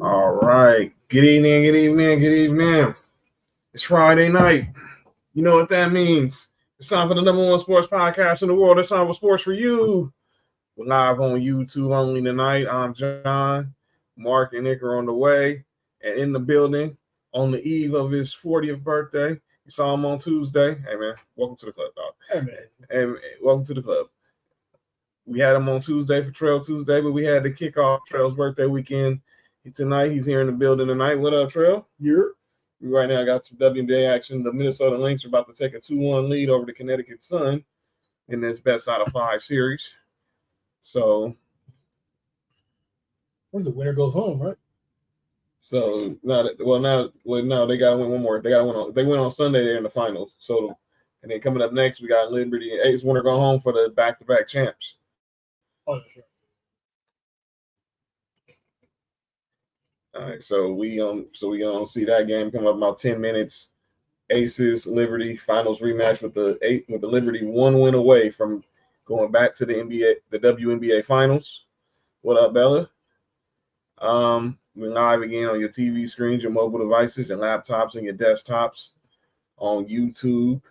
All right. Good evening, good evening, good evening. It's Friday night. You know what that means. It's time for the number one sports podcast in the world. It's time for Sports4U. We're live on YouTube only tonight. I'm John. Mark and Nick are on the way and in the building on the eve of his 40th birthday. You saw him on Tuesday. Hey, man, welcome to the club, dog. Hey, man. Hey, welcome to the club. We had him on Tuesday for Trail Tuesday, but we had to kick off Trail's birthday weekend tonight. He's here in the building tonight. What up, Trail? You're right now got some WNBA action. The Minnesota Lynx are about to take a 2-1 lead over the Connecticut Sun in this best out of 5 series. So, what's the winner goes home, right? So now they got to win one more. They got to win on. They win on Sunday. They're in the finals. So, and then coming up next, we got Liberty and Ace winner go home for the back-to-back champs. Oh, sure. All right, so we gonna see that game come up about 10 minutes. Aces Liberty finals rematch with the Liberty 1 win away from going back to the WNBA finals. What up, Bella? We're live again on your TV screens, your mobile devices, your laptops, and your desktops on YouTube.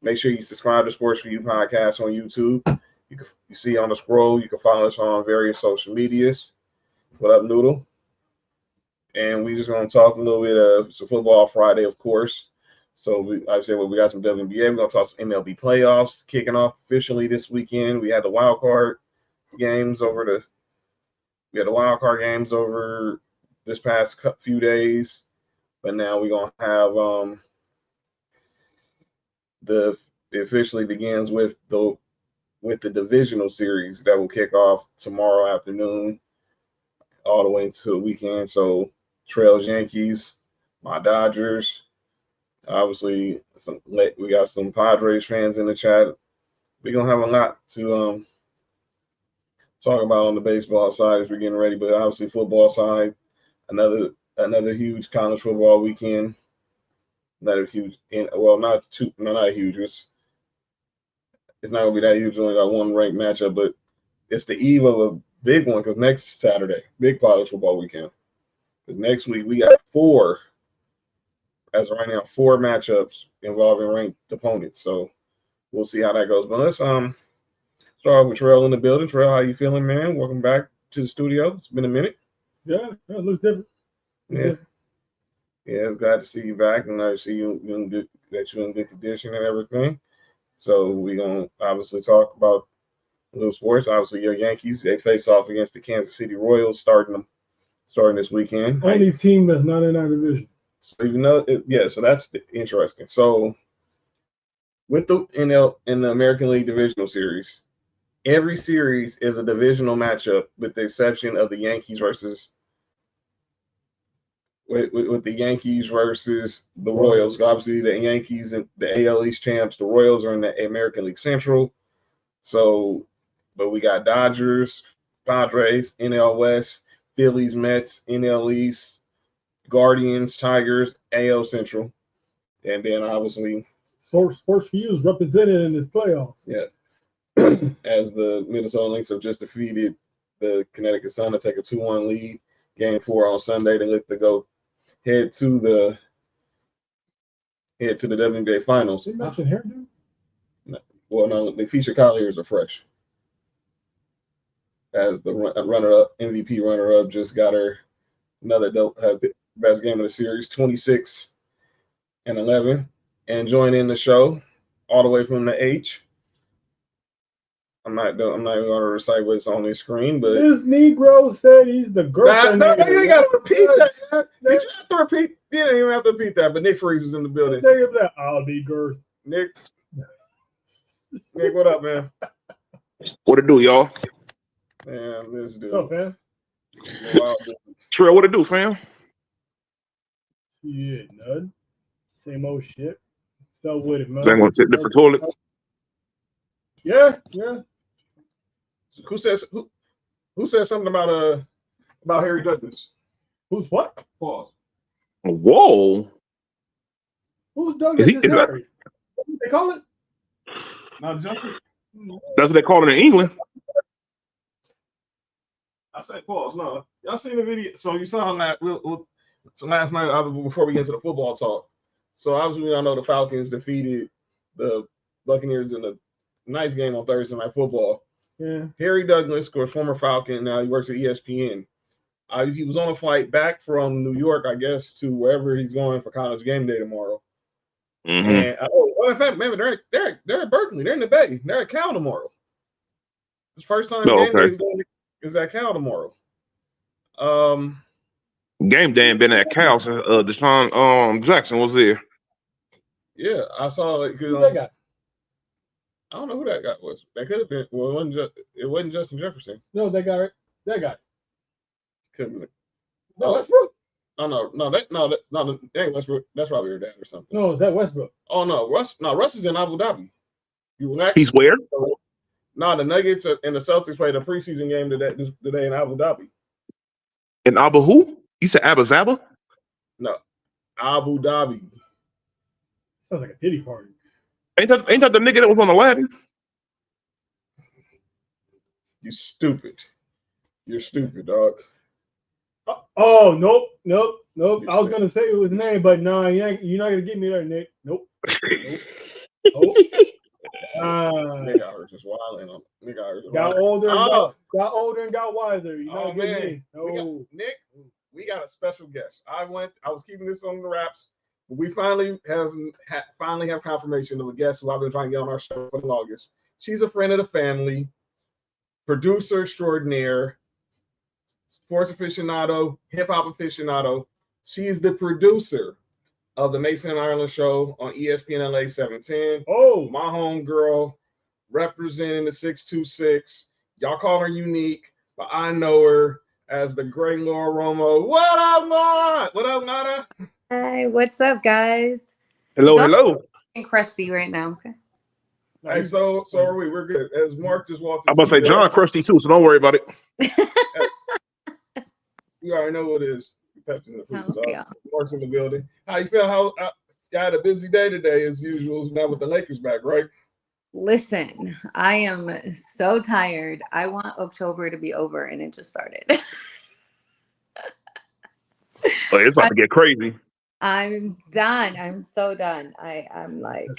Make sure you subscribe to Sports4U podcast on YouTube. You see on the scroll. You can follow us on various social medias. What up, Noodle? And we just going to talk a little bit of some football Friday, of course. So we got some WNBA. We're going to talk some MLB playoffs kicking off officially this weekend. We had the wild card games over this past few days, but now we're going to have it officially begins with the divisional series that will kick off tomorrow afternoon all the way into the weekend. So Trails Yankees, my Dodgers. Obviously, we got some Padres fans in the chat. We're gonna have a lot to talk about on the baseball side as we're getting ready, but obviously football side, another huge college football weekend. Not a huge, not huge. It's not gonna be that huge. We only got one ranked matchup, but it's the eve of a big one because next Saturday, big college football weekend. Because next week we got 4 matchups involving ranked opponents. So we'll see how that goes. But let's start with Terrell in the building. Terrell, how you feeling, man? Welcome back to the studio. It's been a minute. Yeah, it looks different. Yeah, it's glad to see you back, and I see you in good condition and everything. So we're gonna obviously talk about a little sports. Obviously, your Yankees, they face off against the Kansas City Royals starting this weekend. Only team that's not in our division. So so that's interesting. So with in the American League Divisional Series, every series is a divisional matchup with the exception of the Yankees versus with the Yankees versus the Royals. Obviously, the Yankees and the AL East champs. The Royals are in the American League Central. So, but we got Dodgers, Padres, NL West, Phillies, Mets, NL East, Guardians, Tigers, AL Central, and then obviously Sports4U is represented in this playoffs. Yes, as the Minnesota Lynx have just defeated the Connecticut Sun to take a 2-1 lead. Game 4 on Sunday. They look to go head to the WNBA finals. Did you mention hairdo? No, they feature Collier as a fresh. As the runner-up, MVP runner-up, just got her another best game of the series, 26-11. And join in the show all the way from the H. I'm not even going to recite what's on the screen, but this Negro said he's the girlfriend. No, you got to repeat that. You have to repeat. You didn't even have to repeat that. But Nick Freeze is in the building. I'll be girth. Nick, what up, man? What it do, y'all? Man, this dude. What's up, fam? Trey, what it do, fam? Yeah, none. Same old shit. So with it, man. Same one, different toilets. Yeah. Who says something about Harry Douglas? Who's what? Pause. Whoa. Who's Douglas? Harry? What do they call it? Not Justin. That's what they call it in England. I said pause. No, y'all seen the video? So you saw that. So last night, before we get into the football talk. So obviously, we all know the Falcons defeated the Buccaneers in a nice game on Thursday Night Football. Yeah. Harry Douglas, of course, former Falcon. Now he works at ESPN. He was on a flight back from New York, I guess, to wherever he's going for college game day tomorrow. Mm-hmm. And in fact, maybe they're at Berkeley. They're in the Bay. They're at Cal tomorrow. It's the first time game day is at Cal tomorrow. Game day ain't been at Cal since Deshaun Jackson was there. Yeah, I saw it. Who's that guy? I don't know who that guy was. That could have been. Well, it wasn't Justin Jefferson. No, that guy. That guy. Couldn't be. No, Westbrook. That ain't Westbrook. That's probably your dad or something. No, is that Westbrook? Oh no, Russ is in Abu Dhabi. He's where? No, the Nuggets and the Celtics played a preseason game today in Abu Dhabi. In Abu who? You said Abu Zaba? No, Abu Dhabi. Sounds like a titty party. Ain't that the nigga that was on Aladdin? You stupid. You're stupid, dog. Oh, nope. I was gonna say it was his name, but no, you're not gonna get me there, Nick. Nope. Nigga out here just wilding on. Got older and got wiser. You know, man. No. Nick, we got a special guest. I was keeping this on the wraps, but we finally have confirmation of a guest who I've been trying to get on our show for the longest. She's a friend of the family, producer extraordinaire, sports aficionado, hip hop aficionado. She is the producer of the Mason and Ireland show on ESPN LA 710. Oh, my home girl, representing the 626. Y'all call her UNEEQ, but I know her as the great Laura Romo. What up, Laura? What up, Nana? Hi, what's up, guys? Hello. I'm crusty right now. Okay. Hey, so are we? We're good. As Mark just walked in. I'm about to say John crusty too, so don't worry about it. You already know what it is. Yeah. Mark's in the building. How you feel? How I had a busy day today as usual. Now with the Lakers back, right? Listen, I am so tired. I want October to be over, and it just started. Oh, it's about to get crazy. I'm done. I'm so done. I'm like,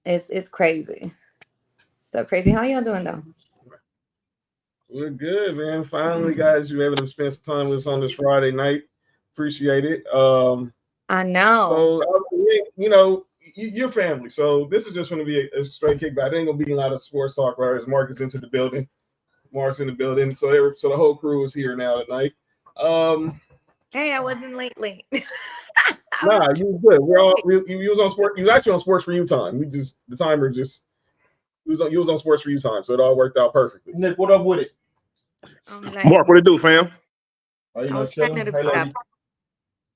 it's crazy. So crazy. How y'all doing though? We're good, man. Finally, guys, you were able to spend some time with us on this Friday night. Appreciate it. I know. So, your family. So this is just going to be a straight kickback. There ain't going to be a lot of sports talk, right? As Mark is into the building. Mark's in the building. So the whole crew is here now tonight. Hey, I wasn't late. Nah, you was good. You was on sport. You was actually on Sports4U time. The timer just. You was on Sports4U time, so it all worked out perfectly. Nick, what up with it? Mark, what it do, fam? Oh, I was trying to grab.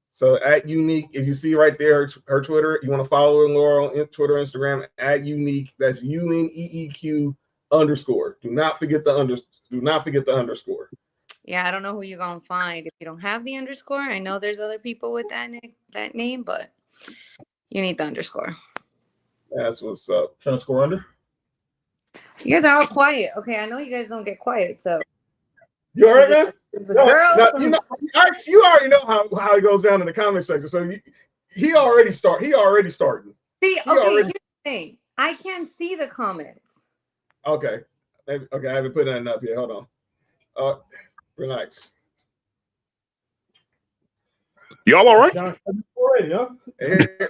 So at UNEEQ, if you see right there her Twitter, you want to follow her, Laura, on Twitter, Instagram at UNEEQ. That's UNEEQ _. Do not forget the underscore. Yeah, I don't know who you're gonna find if you don't have the underscore. I know there's other people with that name, but you need the underscore. That's what's up. Trying to score under? You guys are all quiet. Okay, I know you guys don't get quiet, so. You all right, man? It's a girl. You already know how it goes down in the comment section. So he already started. See, here's the thing. I can't see the comments. Okay, I haven't put that up yet. Hold on. Relax. Y'all all right? John, already, huh?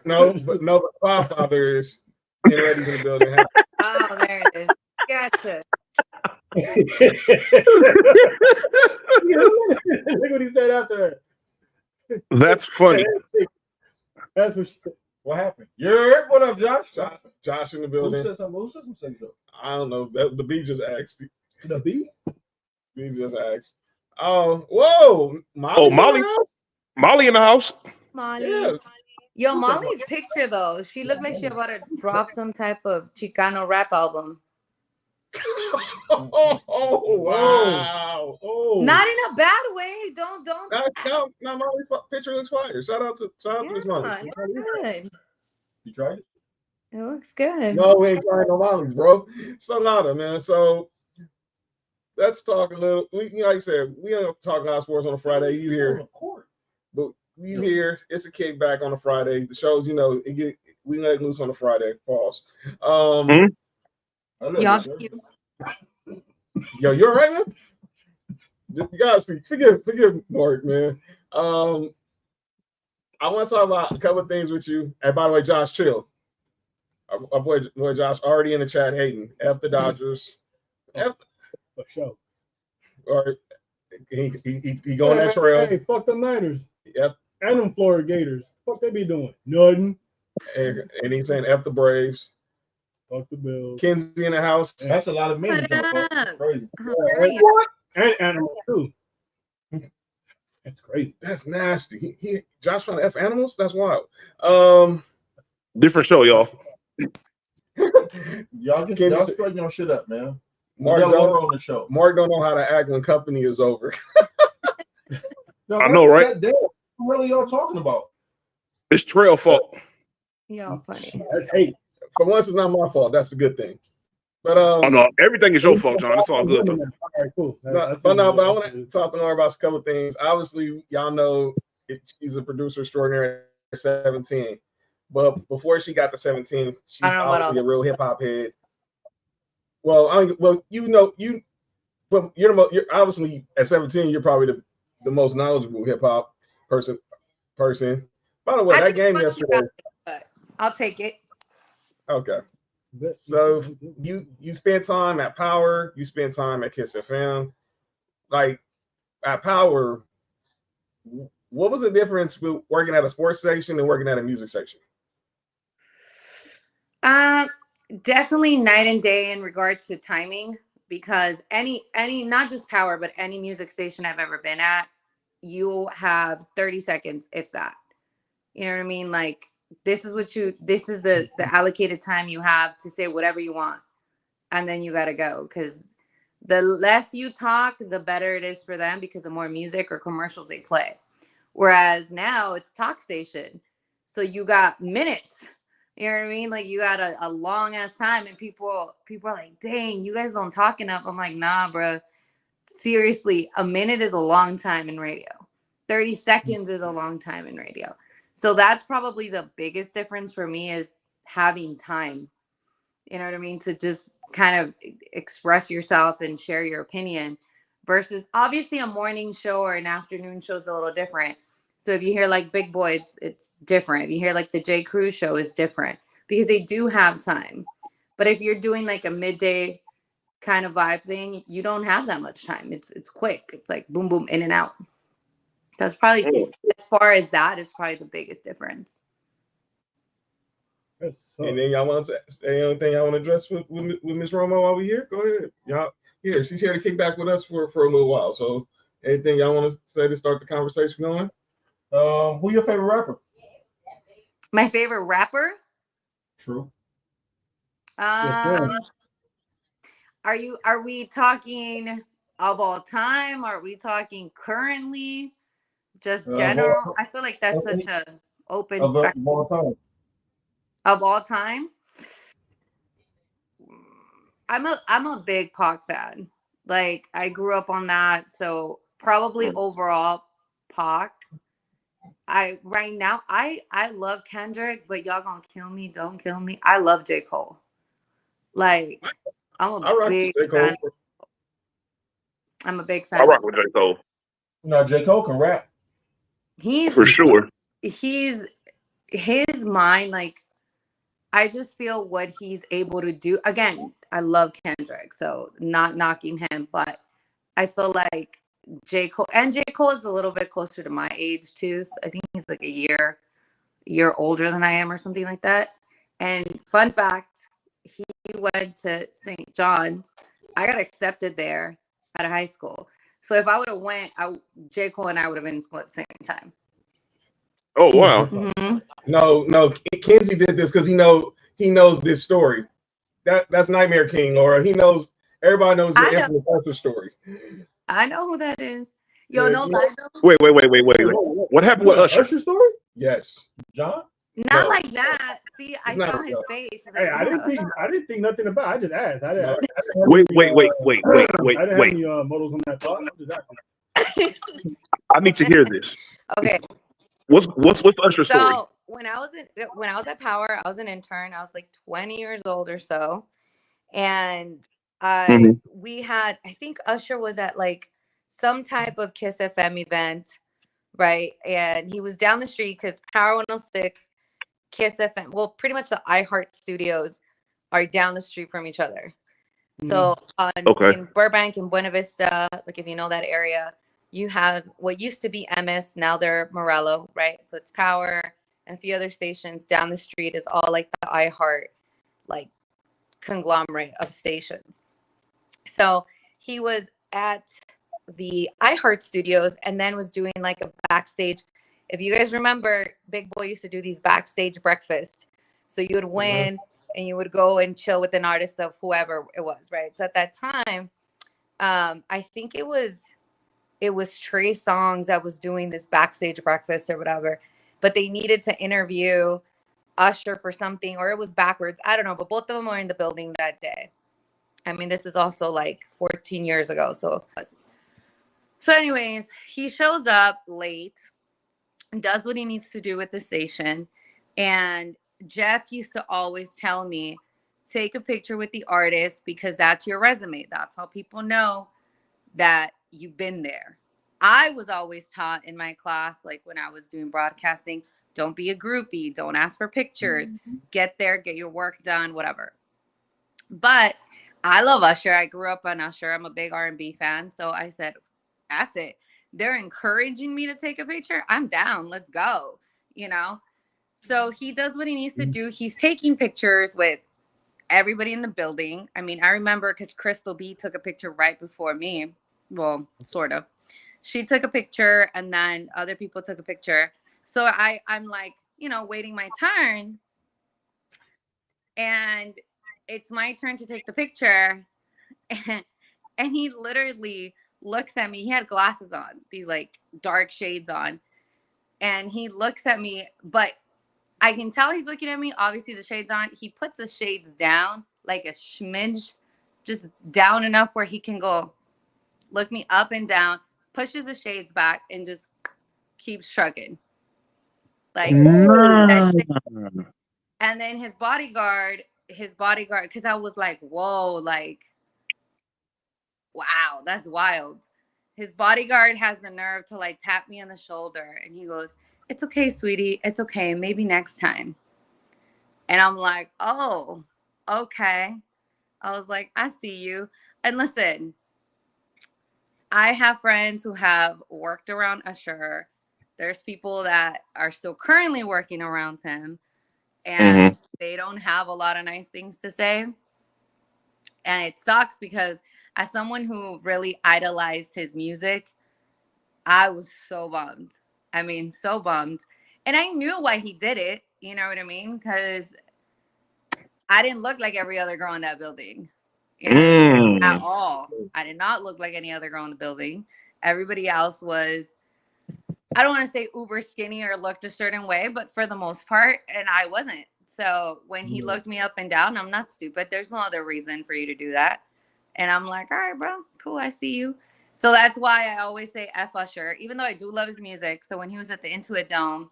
No, but Father is getting ready in the building. Oh, there it is. Gotcha. Look what he said after that. That's funny. That's what she said. What happened? What up, Josh? Josh in the building. Who said something? I don't know. The B just asked. The B? B just asked. Oh, whoa. Molly in the house. Molly. Yeah. Yo, Molly's picture, though. She looked like she about to drop some type of Chicano rap album. Oh, wow. Oh. Not in a bad way. Don't. No, Molly's picture looks fire. Shout out to this Molly. Good. You tried it? It looks good. No, we ain't trying no Molly's, bro. So nada, man. So let's talk a little. Like I said, we don't talk a lot of sports on a Friday. You hear, but you hear it's a kickback on a Friday. The shows, we let loose on a Friday. Pause. Y'all cute. Yo, you all right, man? You guys, forgive Mark, man. I want to talk about a couple of things with you. And by the way, Josh, chill. Our boy Josh already in the chat hating. F the Dodgers. For sure. Or he going that trail. Hey, fuck the Niners. Yep. And them Florida Gators. Fuck they be doing? Nothing. And he's saying F the Braves. Fuck the Bills. Kinsey in the house. That's a lot of men. Crazy. What? And animals too. That's crazy. That's nasty. Josh trying to F animals? That's wild. Different show, y'all. Y'all straighten your shit up, man. Mark on the show. Mark don't know how to act when company is over. No, I know, right? What really y'all talking about? It's Trail fault. Y'all funny. That's hate. For once, it's not my fault. That's a good thing. But Oh no, everything is your fault, John. It's all good though. All right, cool. But I want to talk to Laura about a couple of things. Obviously, y'all know she's a producer extraordinary at 17. But before she got to 17, she's obviously a real hip hop head. Well, you're obviously at 17. You're probably the most knowledgeable hip hop person. By the way, that game yesterday. But I'll take it. Okay. So you spent time at Power, you spent time at Kiss FM. Like at Power, what was the difference with working at a sports station and working at a music station? Definitely night and day in regards to timing, because any not just Power, but any music station I've ever been at, you have 30 seconds, if that. You know what I mean? Like this is the allocated time you have to say whatever you want, and then you got to go, because the less you talk, the better it is for them, because the more music or commercials they play. Whereas now it's talk station, so you got minutes. You know what I mean? Like you got a long ass time, and people are like, dang, you guys don't talk enough. I'm like, nah, bro. Seriously, a minute is a long time in radio. 30 seconds is a long time in radio. So that's probably the biggest difference for me, is having time. You know what I mean? To just kind of express yourself and share your opinion, versus obviously a morning show or an afternoon show is a little different. So if you hear like Big Boy, it's different. If you hear like the J. Crew show, is different, because they do have time. But if you're doing like a midday kind of vibe thing, you don't have that much time. It's quick. It's like boom, boom, in and out. That's probably, as far as that, is probably the biggest difference. Anything y'all want to say? Anything y'all want to address with Ms. Romo while we're here? Go ahead. Y'all here. She's here to kick back with us for a little while. So anything y'all want to say to start the conversation going? Who your favorite rapper? My favorite rapper? True. Are we talking of all time? Are we talking currently? Just general? I feel like that's such a open spectrum. Of all time? I'm a big Pac fan. Like I grew up on that, so probably overall Pac. I love Kendrick, but y'all gonna kill me. Don't kill me. I love J. Cole. Like I'm a big fan. I'm a big fan. I rock with J. Cole. No, J. Cole can rap. For sure. His mind, like I just feel what he's able to do. Again, I love Kendrick, so not knocking him, but I feel like J. Cole is a little bit closer to my age too. So I think he's like a year older than I am or something like that. And fun fact, he went to St. John's. I got accepted there out of high school. So if I would have went, J. Cole and I would have been in school at the same time. Oh wow! Mm-hmm. No, Kenzie did this because he knows this story. That's Nightmare King, Laura. He knows. Everybody knows the infamous Usher story. I know who that is. Yo, no, Wait. What happened with Usher? Usher story? Yes. John? Not No. like that. See, I not saw a his go. face. He's Hey, like, I didn't think nothing about it. I just asked. I didn't have Wait, any, wait. I didn't have any models on that thought. I'm just asking. I need to hear this. okay. What's the Usher story? So when I was at Power, I was an intern. I was like 20 years old or so, and we had, I think Usher was at like some type of Kiss FM event, right? And he was down the street because Power 106, Kiss FM, well, pretty much the iHeart studios are down the street from each other. So in Burbank and Buena Vista, like if you know that area, you have what used to be MS, now they're Morello, right? So it's Power and a few other stations. Down the street is all like the iHeart, like conglomerate of stations. So he was at the iHeart studios and then was doing like a backstage. If you guys remember, Big Boy used to do these backstage breakfasts. So you would win and you would go and chill with an artist of whoever it was, right? So at that time, I think it was Trey Songz that was doing this backstage breakfast or whatever, but they needed to interview Usher for something, or it was backwards. I don't know, but both of them were in the building that day. I mean, this is also like 14 years ago. So anyways, he shows up late and does what he needs to do with the station. And Jeff used to always tell me, take a picture with the artist because that's your resume. That's how people know that you've been there. I was always taught in my class, like when I was doing broadcasting, don't be a groupie. Don't ask for pictures. Get there, get your work done, whatever. But I love Usher. I grew up on Usher. I'm a big R&B fan. So I said, F it. They're encouraging me to take a picture. I'm down. Let's go. You know? So he does what he needs to do. He's taking pictures with everybody in the building. I mean, I remember because Crystal B took a picture right before me. Well, sort of. She took a picture and then other people took a picture. So I'm like, you know, waiting my turn. And it's my turn to take the picture. And he literally looks at me. He had glasses on, these like dark shades on. And he looks at me, but I can tell he's looking at me. Obviously, the shades on. He puts the shades down like a smidge, just down enough where he can go look me up and down, pushes the shades back, and just keeps shrugging. Like, that's it. And then his bodyguard, because I was like, whoa, like, wow, that's wild. His bodyguard has the nerve to like tap me on the shoulder and he goes, it's okay, sweetie. It's okay. Maybe next time. And I'm like, oh, okay. I was like, I see you. And listen, I have friends who have worked around Usher. There's people that are still currently working around him and they don't have a lot of nice things to say. And it sucks because as someone who really idolized his music, I was so bummed. I mean, so bummed. And I knew why he did it. You know what I mean? Because I didn't look like every other girl in that building. You know, at all. I did not look like any other girl in the building. Everybody else was, I don't want to say uber skinny or looked a certain way, but for the most part, and I wasn't. So when he looked me up and down, I'm not stupid. There's no other reason for you to do that. And I'm like, all right, bro, cool, I see you. So that's why I always say F Usher, even though I do love his music. So when he was at the Intuit Dome,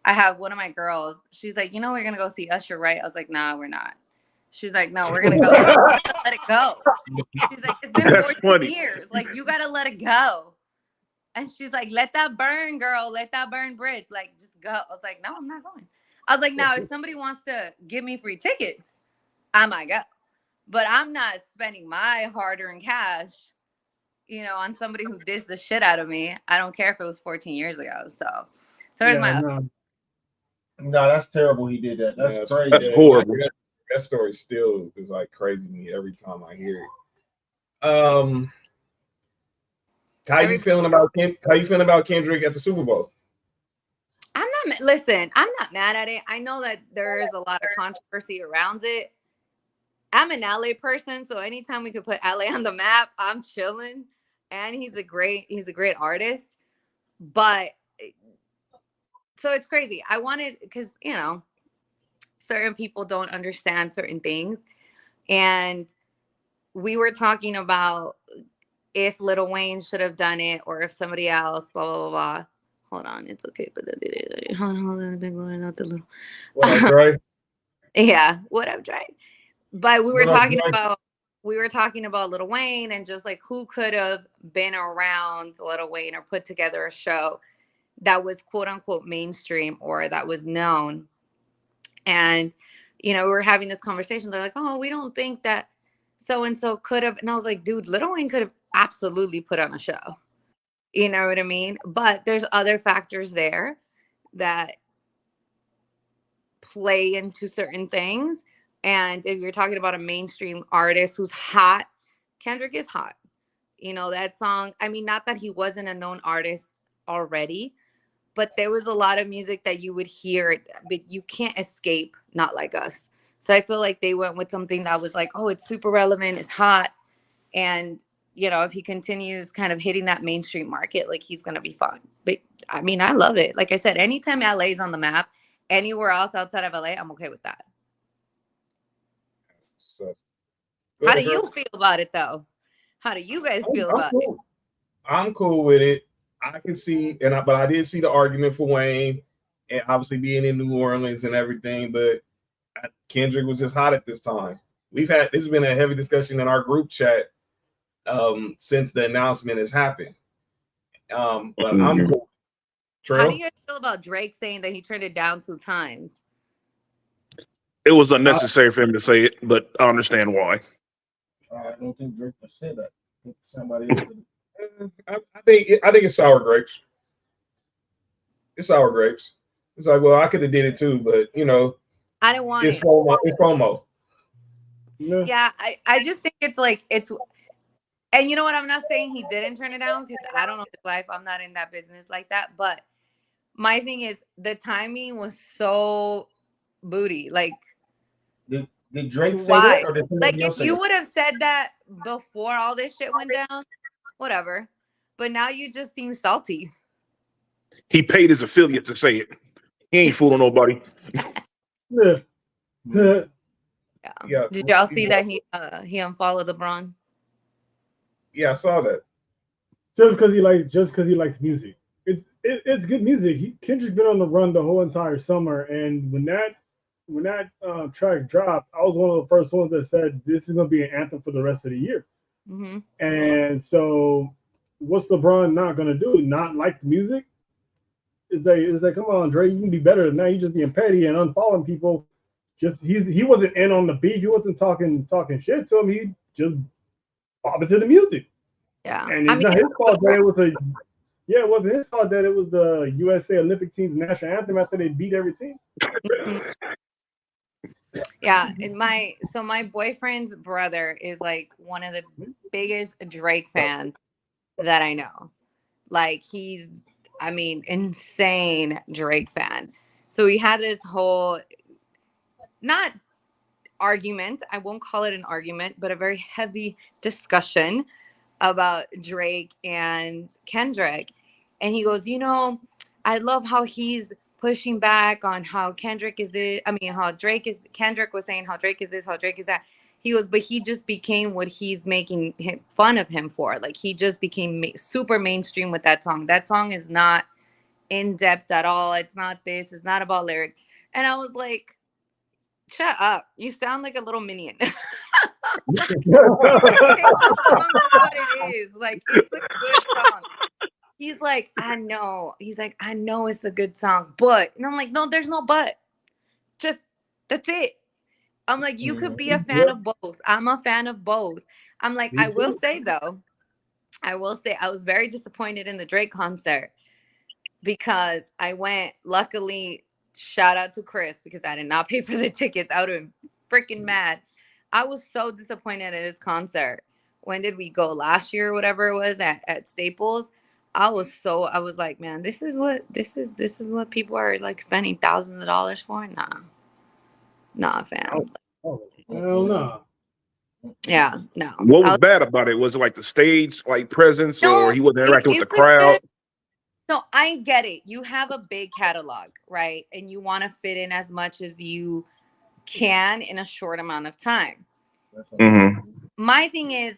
I have one of my girls. She's like, you know, we're going to go see Usher, right? I was like, nah, we're not. She's like, no, we're going to go. Let it go. She's like, it's been 14 years. Like, you got to let it go. And she's like, let that burn, girl. Let that burn bridge. Like, just go. I was like, no, I'm not going. I was like, now, if somebody wants to give me free tickets, I might go. But I'm not spending my hard-earned cash, you know, on somebody who dissed the shit out of me. I don't care if it was 14 years ago. So there's my. No, that's terrible. He did that. That's crazy. That's horrible. That story still is like crazy to me every time I hear it. How you feeling about Kendrick at the Super Bowl? I'm not mad at it. I know that there is a lot of controversy around it. I'm an LA person, so anytime we could put LA on the map, I'm chilling. And he's a great artist. But So it's crazy. I wanted, because, you know, certain people don't understand certain things. And we were talking about if Lil Wayne should have done it or if somebody else, blah, blah, blah, blah. Hold on, it's okay. But hold on, the big one, not the little. What up, Dre? Yeah, what up, Dre? But we were What up, talking Dre? about Lil Wayne and just like who could have been around Lil Wayne or put together a show that was quote unquote mainstream or that was known. And, you know, we were having this conversation. They're like, oh, we don't think that so-and-so could have. And I was like, dude, Lil Wayne could have absolutely put on a show. You know what I mean? But there's other factors there that play into certain things. And if you're talking about a mainstream artist who's hot, Kendrick is hot. You know, that song, I mean, not that he wasn't a known artist already, but there was a lot of music that you would hear, but you can't escape Not Like Us. So I feel like they went with something that was like, oh, it's super relevant, it's hot. And, you know, if he continues kind of hitting that mainstream market, like he's going to be fun. But I mean, I love it. Like I said, anytime LA is on the map, anywhere else outside of LA, I'm okay with that. So, How do you feel about it, though? How do you guys feel about it? I'm cool with it. I can see, but I did see the argument for Wayne, and obviously being in New Orleans and everything. But Kendrick was just hot at this time. This has been a heavy discussion in our group chat since the announcement has happened. But I'm cool. How do you guys feel about Drake saying that he turned it down 2 times? It was unnecessary for him to say it, but I understand why. I don't think Drake would say that. I think somebody else did. I think it's sour grapes. It's sour grapes. It's like, well, I could have did it too, but you know, I didn't want it's it. It's promo. Yeah, I just think it's like and you know what? I'm not saying he didn't turn it down because I don't know his life. I'm not in that business like that. But my thing is the timing was so booty. Like, Did Drake say why? that, or did Like, somebody else if say you that? would have said that before all this shit went down, whatever. But now you just seem salty. He paid his affiliate to say it. He ain't fooling nobody. Yeah. Did y'all see that he unfollowed LeBron? Yeah, I saw that. Just because he likes music. It's good music. Kendrick's been on the run the whole entire summer, and when that track dropped, I was one of the first ones that said this is gonna be an anthem for the rest of the year. Mm-hmm. And so, what's LeBron not gonna do? Not like the music? It's like, come on, Dre, you can be better than that. You just being petty and unfollowing people. Just he wasn't in on the beat. He wasn't talking shit to him. He just bobbing to the music. Yeah, and it's not his fault that it was it wasn't his fault that it was the USA Olympic team's national anthem after they beat every team. Yeah, and my boyfriend's brother is like one of the biggest Drake fans that I know. Like he's, I mean, insane Drake fan. So we had this whole not argument, I won't call it an argument, but a very heavy discussion about Drake and Kendrick. And he goes, you know, I love how he's pushing back on how Kendrick is it. I mean, how Kendrick was saying how Drake is this, how Drake is that. He goes, but he just became what he's making fun of him for. Like he just became super mainstream with that song. That song is not in depth at all. It's not this. It's not about lyric. And I was like, shut up. You sound like a little minion. Take the song for what it is. Like, it's a good song. He's like, I know. He's like, I know it's a good song, but. And I'm like, no, there's no but. Just, that's it. I'm like, you could be a fan of both. I'm a fan of both. I'm like, I will say, though, I was very disappointed in the Drake concert because I went, luckily, shout out to Chris because I did not pay for the tickets. I would have been freaking mad. I was so disappointed at his concert. When did we go? Last year or whatever it was at Staples. I was like, man, this is what people are like spending thousands of dollars for. Nah, fam. Hell no. Yeah, no. What was bad about it? Was it like the stage like presence, or he wasn't interacting with the crowd? So I get it. You have a big catalog, right? And you want to fit in as much as you can in a short amount of time. Mm-hmm. My thing is,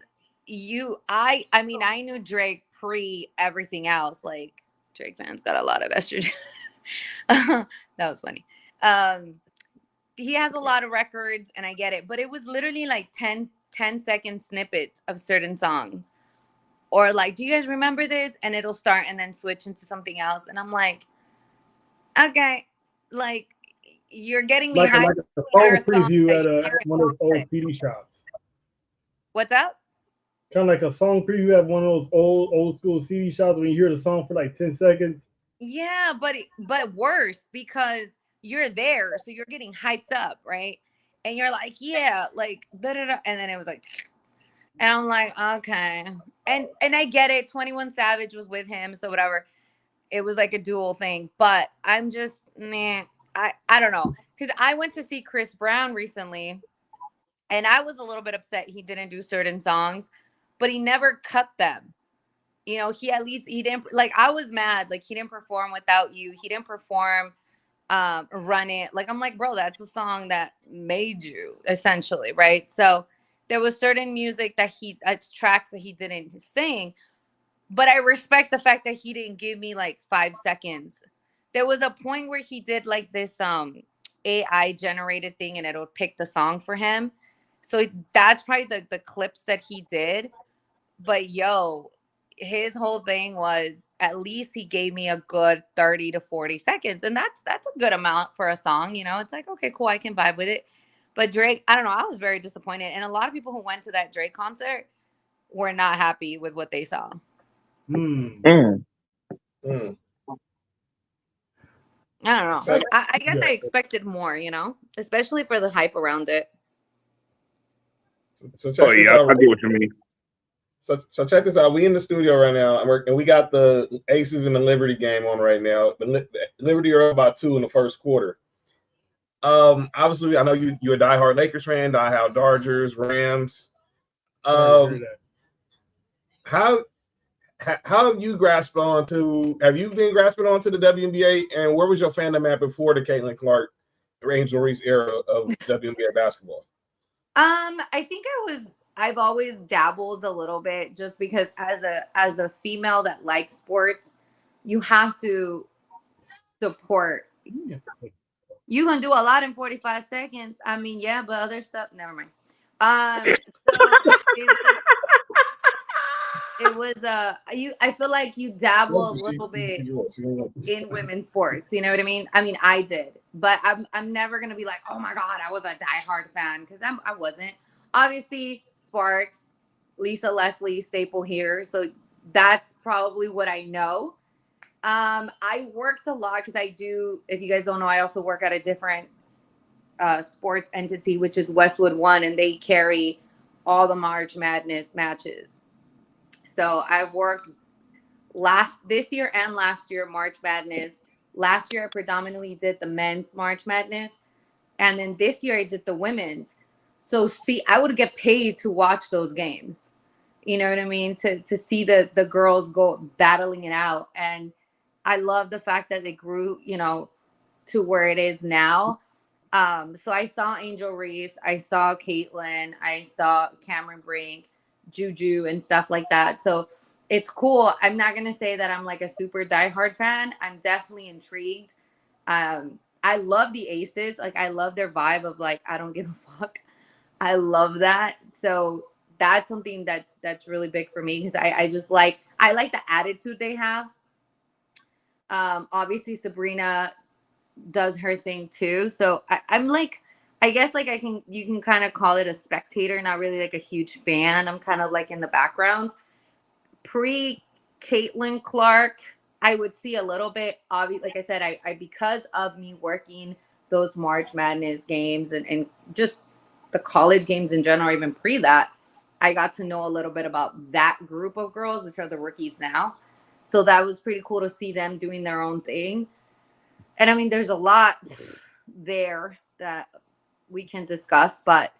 I mean, I knew Drake pre everything else. Like, Drake fans got a lot of estrogen. That was funny. He has a lot of records, and I get it. But it was literally like 10-second snippets of certain songs. Or like, do you guys remember this? And it'll start and then switch into something else. And I'm like, okay, like, you're getting me like a hyped. song preview at one of those old CD shops. What's up? Kind of like a song preview at one of those old school CD shops when you hear the song for like 10 seconds. Yeah, but worse, because you're there, so you're getting hyped up, right? And you're like, yeah, like da da da, and then it was like, and I'm like, okay, and I get it. 21 Savage was with him, so whatever. It was like a dual thing, but I'm just, nah. I don't know, because I went to see Chris Brown recently, and I was a little bit upset he didn't do certain songs, but he never cut them. You know, he didn't, like, I was mad, like, he didn't perform Without You, he didn't perform Run It. Like, I'm like, bro, that's a song that made you, essentially, right? So there was certain music that it's tracks that he didn't sing, but I respect the fact that he didn't give me like 5 seconds. There was a point where he did like this AI generated thing, and it'll pick the song for him. So that's probably the clips that he did. But yo, his whole thing was, at least he gave me a good 30 to 40 seconds. And that's a good amount for a song, you know. It's like, okay, cool, I can vibe with it. But Drake, I don't know, I was very disappointed. And a lot of people who went to that Drake concert were not happy with what they saw. Mm. I don't know. I guess I expected more, you know, especially for the hype around it. So check this out. I get what you mean. So check this out. We in the studio right now, and we got the Aces and the Liberty game on right now. The Liberty are up by 2 in the first quarter. Obviously, I know you're a diehard Lakers fan, diehard Dodgers, Rams. How have you grasped onto? Have you been grasping onto the WNBA, and where was your fandom at before the Caitlin Clark, Angel Reese era of WNBA basketball? I think I've always dabbled a little bit, just because as a female that likes sports, you have to support. You can do a lot in 45 seconds. I mean, yeah, but other stuff, never mind. I feel like you dabble a little bit in women's sports. You know what I mean? I mean, I did, but I'm never gonna be like, oh my god, I was a diehard fan, because I wasn't. Obviously, Sparks, Lisa Leslie, staple here, so that's probably what I know. I worked a lot, because I do. If you guys don't know, I also work at a different sports entity, which is Westwood One, and they carry all the March Madness matches. So I've worked this year and last year March Madness. Last year I predominantly did the men's March Madness, and then this year I did the women's. So see, I would get paid to watch those games. You know what I mean? To see the girls go battling it out. And I love the fact that they grew, you know, to where it is now. So I saw Angel Reese, I saw Caitlin, I saw Cameron Brink, Juju, and stuff like that. So it's cool. I'm not gonna say that I'm like a super diehard fan. I'm definitely intrigued. I love the Aces. Like, I love their vibe of like, I don't give a fuck. I love that. So that's something that's really big for me, because I just like the attitude they have. Obviously Sabrina does her thing too. So I'm like, I guess like you can kind of call it a spectator, not really like a huge fan. I'm kind of like in the background. Pre Caitlin Clark, I would see a little bit. Obviously, like I said, I because of me working those March Madness games and just the college games in general, even pre that, I got to know a little bit about that group of girls, which are the rookies now. So that was pretty cool to see them doing their own thing. And I mean, there's a lot there that we can discuss, but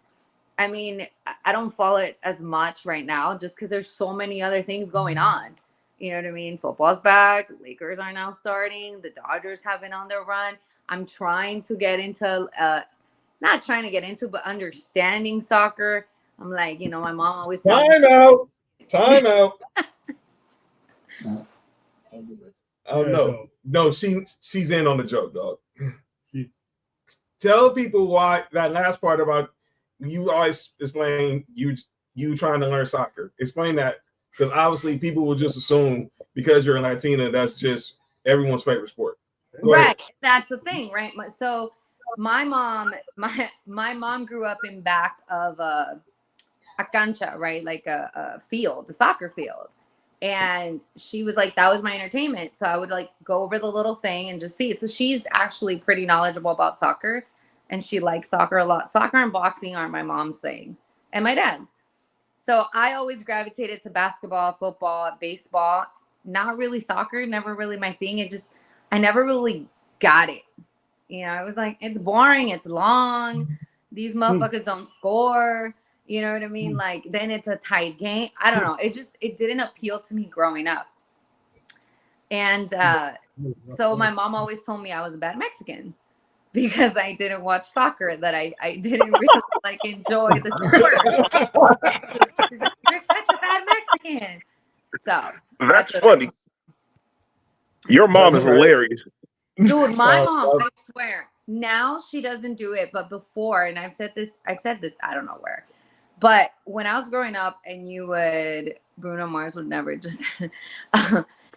I mean, I don't follow it as much right now, just because there's so many other things going on. You know what I mean? Football's back. Lakers are now starting. The Dodgers have been on their run. I'm trying to get into, not trying to get into, but understanding soccer. I'm like, you know, my mom always tells me. Time out. Oh Yeah, no, she's in on the joke, dog. She- Tell people why that last part about you always explain you trying to learn soccer. Explain that, because obviously people will just assume because you're a Latina that's just everyone's favorite sport. Go Right, ahead. that's the thing, right? So my mom grew up in back of a cancha, right? Like a field, a soccer field. And she was like, that was my entertainment. So I would like go over the little thing and just see it. So she's actually pretty knowledgeable about soccer, and she likes soccer a lot. Soccer and boxing are my mom's things and my dad's. So I always gravitated to basketball, football, baseball, not really soccer, never really my thing. I never really got it. You know, I was like, it's boring, it's long, these motherfuckers don't score. You know what I mean? Like, then it's a tight game. I don't know. It didn't appeal to me growing up. And so my mom always told me I was a bad Mexican because I didn't watch soccer, that I didn't really like enjoy the sport. She's like, you're such a bad Mexican. So That's funny. Your mom is hilarious. Dude, my mom, I swear, now she doesn't do it, but before, and I've said this, I don't know where, but when I was growing up and Bruno Mars would never just,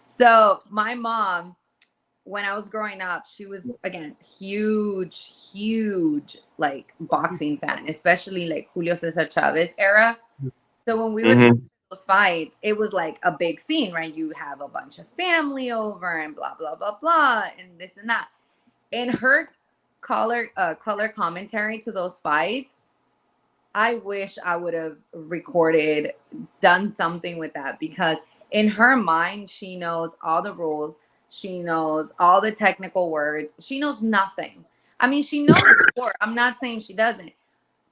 so my mom, when I was growing up, she was, again, huge, like, boxing fan, especially, like, Julio Cesar Chavez era. So when we would do those fights, it was, like, a big scene, right? You have a bunch of family over and blah, blah, blah, blah, and this and that. And her color commentary to those fights, I wish I would have recorded, done something with that, because in her mind, she knows all the rules. She knows all the technical words. She knows nothing. I mean, she knows the sport. I'm not saying she doesn't,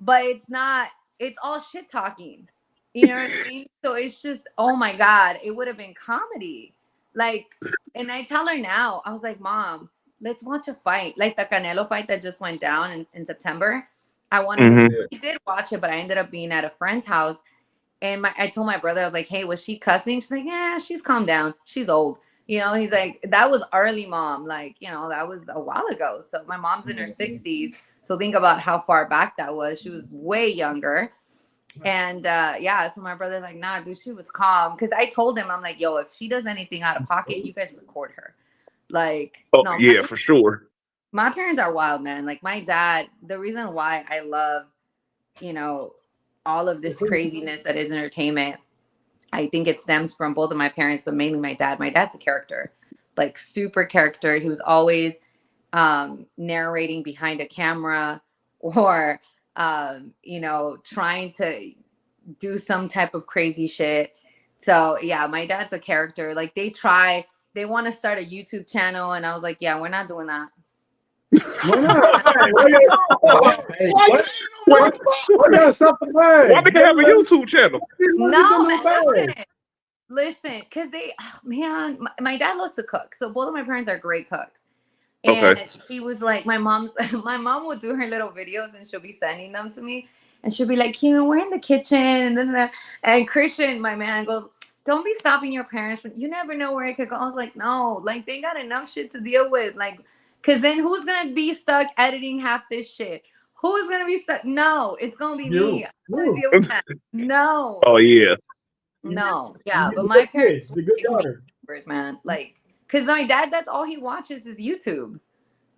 but it's all shit talking. You know what I mean? So it's just, oh my God, it would have been comedy. Like, and I tell her now, I was like, Mom, let's watch a fight. Like the Canelo fight that just went down in September. I wanted to, we did watch it, but I ended up being at a friend's house. And I told my brother, I was like, hey, was she cussing? She's like, yeah, she's calmed down. She's old. You know, he's like, that was early, Mom. Like, you know, that was a while ago. So my mom's in her 60s. So think about how far back that was. She was way younger. And yeah, so my brother's like, nah, dude, she was calm. Because I told him, I'm like, yo, if she does anything out of pocket, you guys record her. Like, no, yeah, for sure. My parents are wild, man. Like my dad, the reason why I love, you know, all of this craziness that is entertainment, I think it stems from both of my parents, but mainly my dad. My dad's a character, like super character. He was always narrating behind a camera or, you know, trying to do some type of crazy shit. So yeah, my dad's a character. Like they want to start a YouTube channel. And I was like, yeah, we're not doing that. Why not? Why gotta stop the way? Why they can have a YouTube channel? No, listen, because man, my dad loves to cook. So both of my parents are great cooks. And he was like, my mom will do her little videos and she'll be sending them to me. And she'll be like, you know, we're in the kitchen. And Christian, my man, goes, don't be stopping your parents. You never know where it could go. I was like, no, like they got enough shit to deal with. Like, because then who's going to be stuck editing half this shit? Who's going to be stuck? No, it's going to be me. I'm going to deal with that. No. Oh, yeah. No. Yeah. But my parents, the good daughter, man, like, because my dad, that's all he watches is YouTube.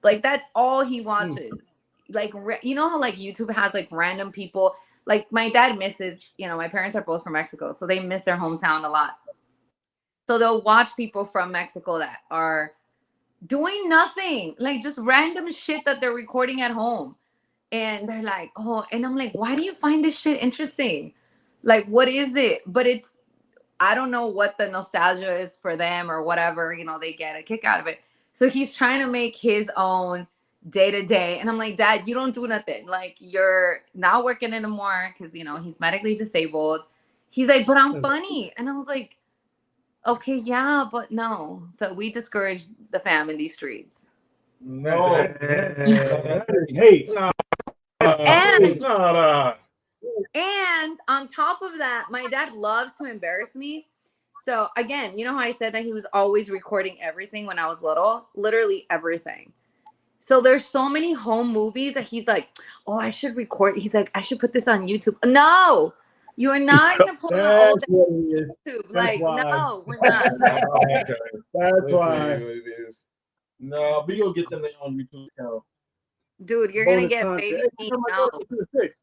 Like, that's all he watches. Like, you know how, like, YouTube has, like, random people. Like, my dad misses, you know, my parents are both from Mexico, so they miss their hometown a lot. So they'll watch people from Mexico that are doing nothing. Like, just random shit that they're recording at home. And they're like, oh, and I'm like, why do you find this shit interesting? Like, what is it? But it's, I don't know what the nostalgia is for them or whatever, you know, they get a kick out of it. So he's trying to make his own day to day. And I'm like, Dad, you don't do nothing. Like, you're not working anymore because, you know, he's medically disabled. He's like, but I'm funny. And I was like, Okay, yeah, but no. So we discourage the fam in these streets. No. That is hate. And Nah. And on top of that, my dad loves to embarrass me. So again, you know how I said that he was always recording everything when I was little? Literally everything. So there's so many home movies that he's like, oh, I should record. He's like, I should put this on YouTube. No, you are not gonna put on That's old what it is. YouTube. That's Like, why. no, we're not. Okay. That's Let's see why. what it is. No, we gonna get them their own YouTube channel. Dude, you're gonna Bonus get content. baby Hey, feet. tell my No. daughter to the six.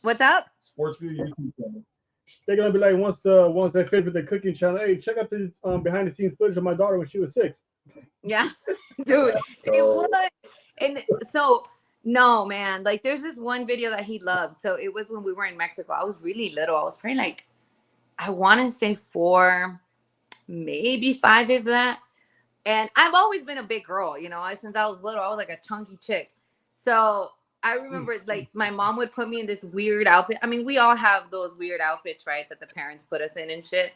What's up? Sports4U YouTube channel. They're gonna be like once they finish with the cooking channel. Hey, check out this behind the scenes footage of my daughter when she was 6. Yeah, dude, they Oh. would. And so, no, man, like there's this one video that he loves. So it was when we were in Mexico. I was really little. I was probably like, I want to say 4, maybe 5 of that. And I've always been a big girl, you know, since I was little. I was like a chunky chick. So I remember like my mom would put me in this weird outfit. I mean, we all have those weird outfits, right, that the parents put us in and shit.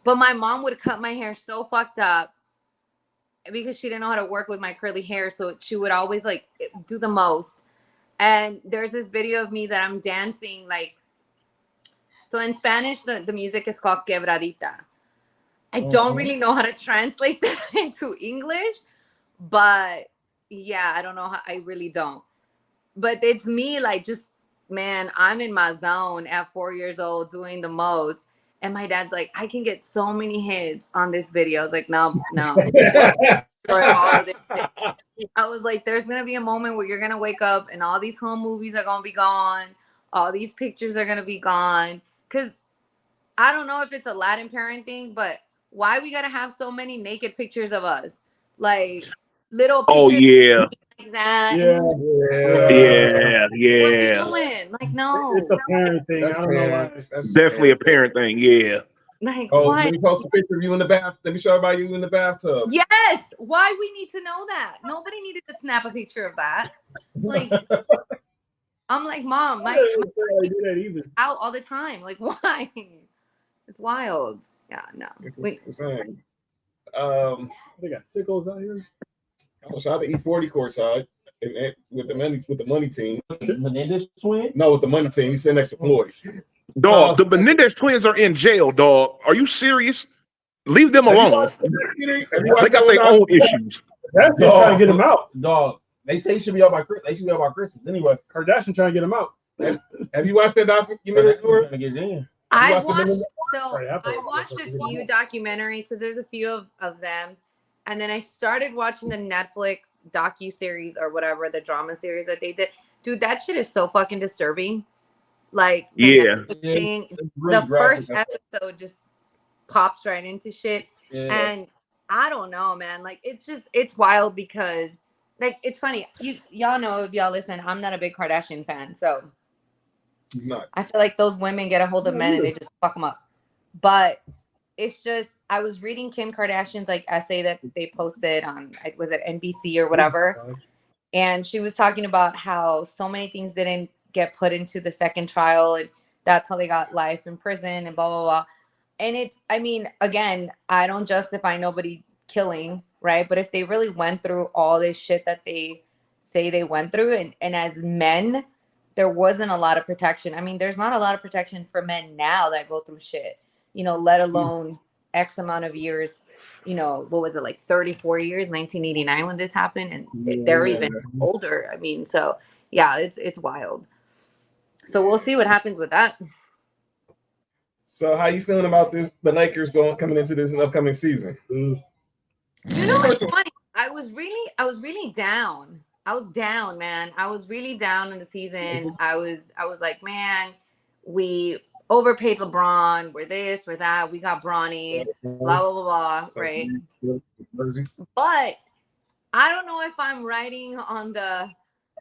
But my mom would cut my hair so fucked up because she didn't know how to work with my curly hair. So she would always like do the most. And there's this video of me that I'm dancing like, so in Spanish, the music is called quebradita. I don't really know how to translate that into English, but yeah, I don't know how, I really don't. But it's me like just, man, I'm in my zone at 4 years old doing the most. And my dad's like, I can get so many hits on this video. I was like, no. All of this shit. I was like, there's going to be a moment where you're going to wake up and all these home movies are going to be gone. All these pictures are going to be gone. Because I don't know if it's a Latin parent thing, but why we got to have so many naked pictures of us? Like little pictures Oh yeah, like that. Yeah, yeah, What we yeah. doing? Like, no. it's a parent thing. That's I don't know why. parents. That's Definitely a parent thing. Yeah. Like, Oh, what? let me post a picture of you in the bath. Let me show everybody you in the bathtub. Yes. Why we need to know that? Nobody needed to snap a picture of that. It's like, I'm like, Mom, I my don't do that either. out all the time. Like, why? It's wild. Yeah, no. Wait. It's the same. They got sickos out here. I was out to E40 courtside and with the money team. Menendez twin? No, with the money team. He's sitting next to Floyd. Dog, the Menendez twins are in jail, dog. Are you serious? Leave them alone. They got their own issues. That's just trying to get him out. Dog. They say he should be out by Christmas. Anyway, Kardashian trying to get him out. Have you watched that documentary? trying to get it in. I watched the watched, movie? I watched a few documentaries because there's a few of them. And then I started watching the Netflix docu-series or whatever, the drama series that they did. Dude, that shit is so fucking disturbing. Like, Yeah. thing, Really the first graphic. episode just pops right into shit. Yeah. And I don't know, man. Like, it's wild because, like, it's funny. Y'all know, if y'all listen, I'm not a big Kardashian fan. So Not. I feel like those women get a hold of men and they just fuck them up. But it's just, I was reading Kim Kardashian's like essay that they posted on, was it NBC or whatever? And she was talking about how so many things didn't get put into the second trial, and that's how they got life in prison and blah, blah, blah. And it's, I mean, again, I don't justify nobody killing, right? But if they really went through all this shit that they say they went through, and as men, there wasn't a lot of protection. I mean, there's not a lot of protection for men now that go through shit, you know, let alone X amount of years, you know, what was it, like 34 years, 1989 when this happened, and they're even older. I mean, so yeah, it's wild. So we'll see what happens with that. So how you feeling about this? The Lakers coming into this upcoming season? You know what's funny? I was really down. I was down, man. I was really down in the season. I was like, man, we overpaid LeBron. We're this, we're that. We got Bronny. Blah blah blah blah. Right. But I don't know if I'm riding on the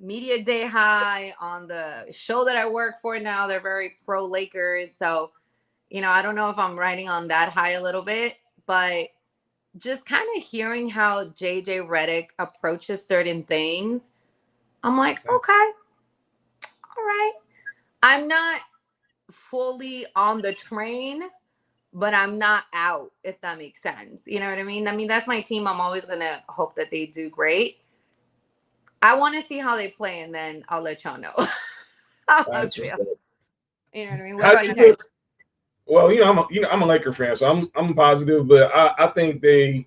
media day high on the show that I work for now. They're very pro Lakers, so you know, I don't know if I'm riding on that high a little bit, but just kind of hearing how JJ Redick approaches certain things, I'm like, okay, all right. I'm not fully on the train, but I'm not out, if that makes sense. You know what I mean? I mean, that's my team. I'm always going to hope that they do great. I want to see how they play, and then I'll let y'all know how I That's feel. what's up. You know what I mean? What How about do you you guys? Well, I'm a Laker fan, so I'm positive, but I think they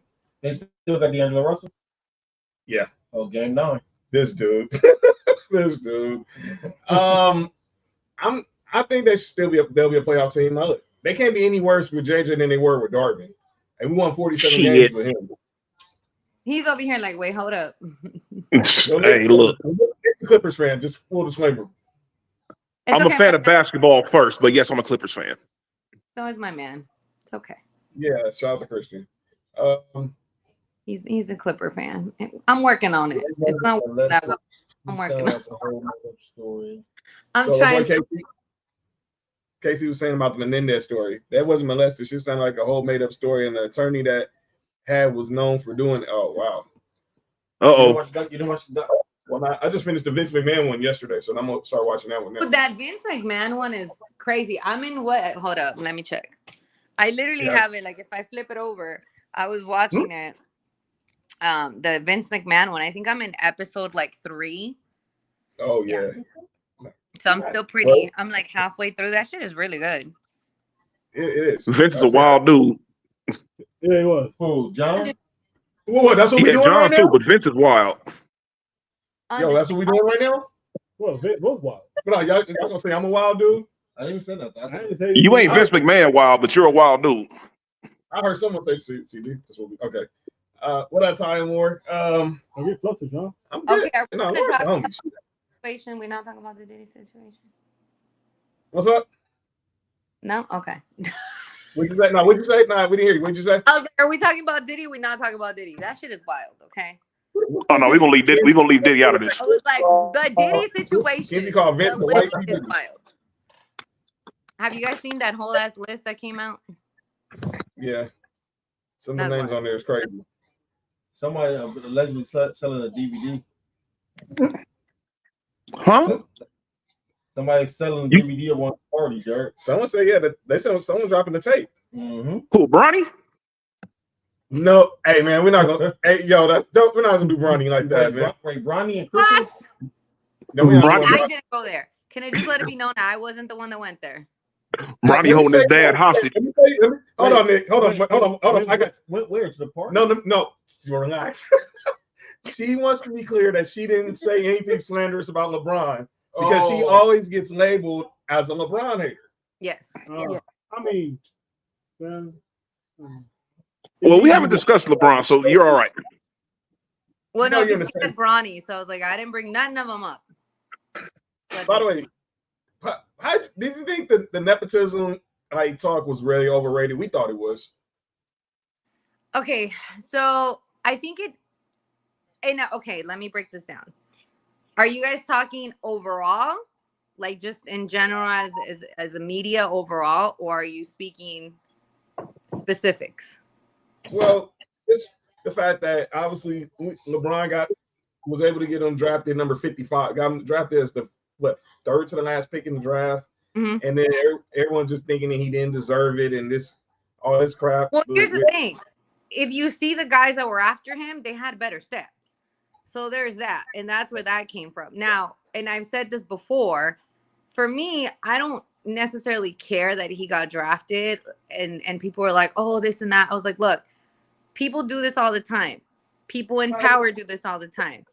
still got D'Angelo Russell. Yeah. Oh, game 9. This dude. This dude. I think they should they'll be a playoff team. Now, look, they can't be any worse with JJ than they were with Darvin. And we won 47 games with him. He's over here like, wait, hold up. Hey, look. It's a Clippers fan, just full disclaimer. It's I'm a fan of basketball first, but yes, I'm a Clippers fan. So is my man. It's okay. Yeah, shout out to Christian. He's a Clipper fan. I'm working on it. It's not that. I'm working on it. Story. I'm trying. Casey was saying about the Menendez story. That wasn't molested. She sounded like a whole made up story, and the attorney that was known for doing. Oh wow. Uh-oh. You didn't watch the. Well, I just finished the Vince McMahon one yesterday, so I'm gonna start watching that one now. That Vince McMahon one is crazy. I'm in what? Hold up, let me check. I literally have it. Like if I flip it over, I was watching it. The Vince McMahon one. I think I'm in episode like 3. Oh yeah. So I'm still pretty. I'm like halfway through. That shit is really good. It is. Vince is a wild dude. Yeah, he was. Who, John? What? That's what we're doing John right now. too, but Vince is wild. Yo, that's what we're doing right now. Well, Vince was wild. But y'all gonna say I'm a wild dude? I didn't even say nothing. I didn't say You ain't Vince McMahon wild, but you're a wild dude. I heard someone say CD. That's what we okay. What I tell you more? Don't get flustered, John. I'm good. Okay, No, we're Laura's the talking homie. situation. We're not talking about the Diddy situation. What's up? No? Okay. What'd you say? No, what'd you say? No, we didn't hear you. What'd you say? I was like, are we talking about Diddy? We're not talking about Diddy. That shit is wild, okay? Oh no, we're gonna leave Diddy out of this. I was like, the Diddy situation. Kenzie called Vince the list white is people. wild. Have you guys seen that whole ass list that came out? Yeah. Some of the names on there is crazy. Somebody allegedly selling a DVD. Huh? Somebody selling a DVD of one party, Derek. Someone said, yeah, they said someone dropping the tape. Mm-hmm. Who, Bronny? No, hey man, we're not gonna. Hey, yo, we're not gonna do Bronny like that, man. Wait, Bronny and What? Christmas? No, I didn't go there. Can I just let it be known I wasn't the one that went there? Bronny holding his dad hostage. Hold on, Nick. Hold on. I got. Where to the park? No. Relax. She wants to be clear that she didn't say anything slanderous about LeBron because she always gets labeled as a LeBron hater. Yes. Yeah. I mean, Well, we haven't discussed LeBron, so you're all right. Well, no, because he said Bronny, so I was like, I didn't bring none of them up. By the way, how did you think the nepotism talk was really overrated? We thought it was. Okay, so I think it. And okay, let me break this down. Are you guys talking overall, like just in general as a media overall, or are you speaking specifics? Well, it's the fact that obviously LeBron was able to get him drafted number 55. Got him drafted as the third to the last pick in the draft, and then everyone just thinking that he didn't deserve it and all this crap. Well, here's the thing: if you see the guys that were after him, they had better stats. So there's that, and that's where that came from. Now, and I've said this before, for me, I don't necessarily care that he got drafted, and people were like, oh, this and that. I was like, look, people do this all the time. People in power do this all the time.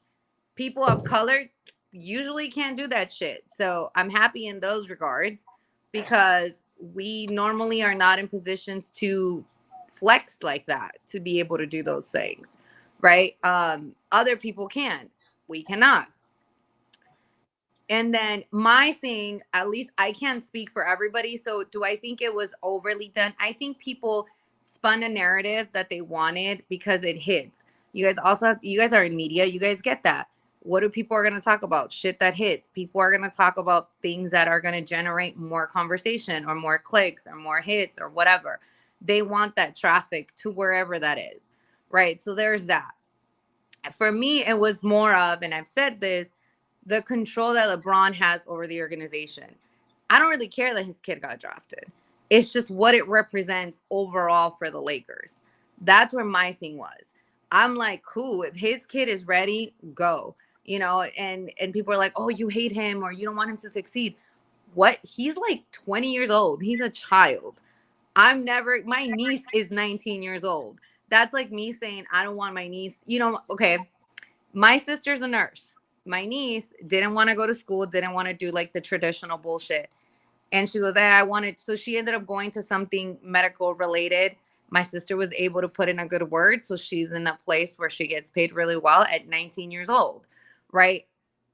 People of color usually can't do that shit. So I'm happy in those regards because we normally are not in positions to flex like that, to be able to do those things. Right? Other people can. We cannot. And then my thing, at least I can't speak for everybody. So do I think it was overly done? I think people spun a narrative that they wanted because it hits. You guys are in media. You guys get that. What do people are going to talk about? Shit that hits. People are going to talk about things that are going to generate more conversation or more clicks or more hits or whatever. They want that traffic to wherever that is. Right. So there's that. For me, it was more of, and I've said this, the control that LeBron has over the organization. I don't really care that his kid got drafted. It's just what it represents overall for the Lakers. That's where my thing was. I'm like, cool, if his kid is ready, go. You know, and people are like, oh, you hate him or you don't want him to succeed. What? He's like 20 years old. He's a child. My niece is 19 years old. That's like me saying, I don't want my niece, you know, okay. My sister's a nurse. My niece didn't want to go to school, didn't want to do like the traditional bullshit. And she was, so she ended up going to something medical related. My sister was able to put in a good word. So she's in a place where she gets paid really well at 19 years old, right?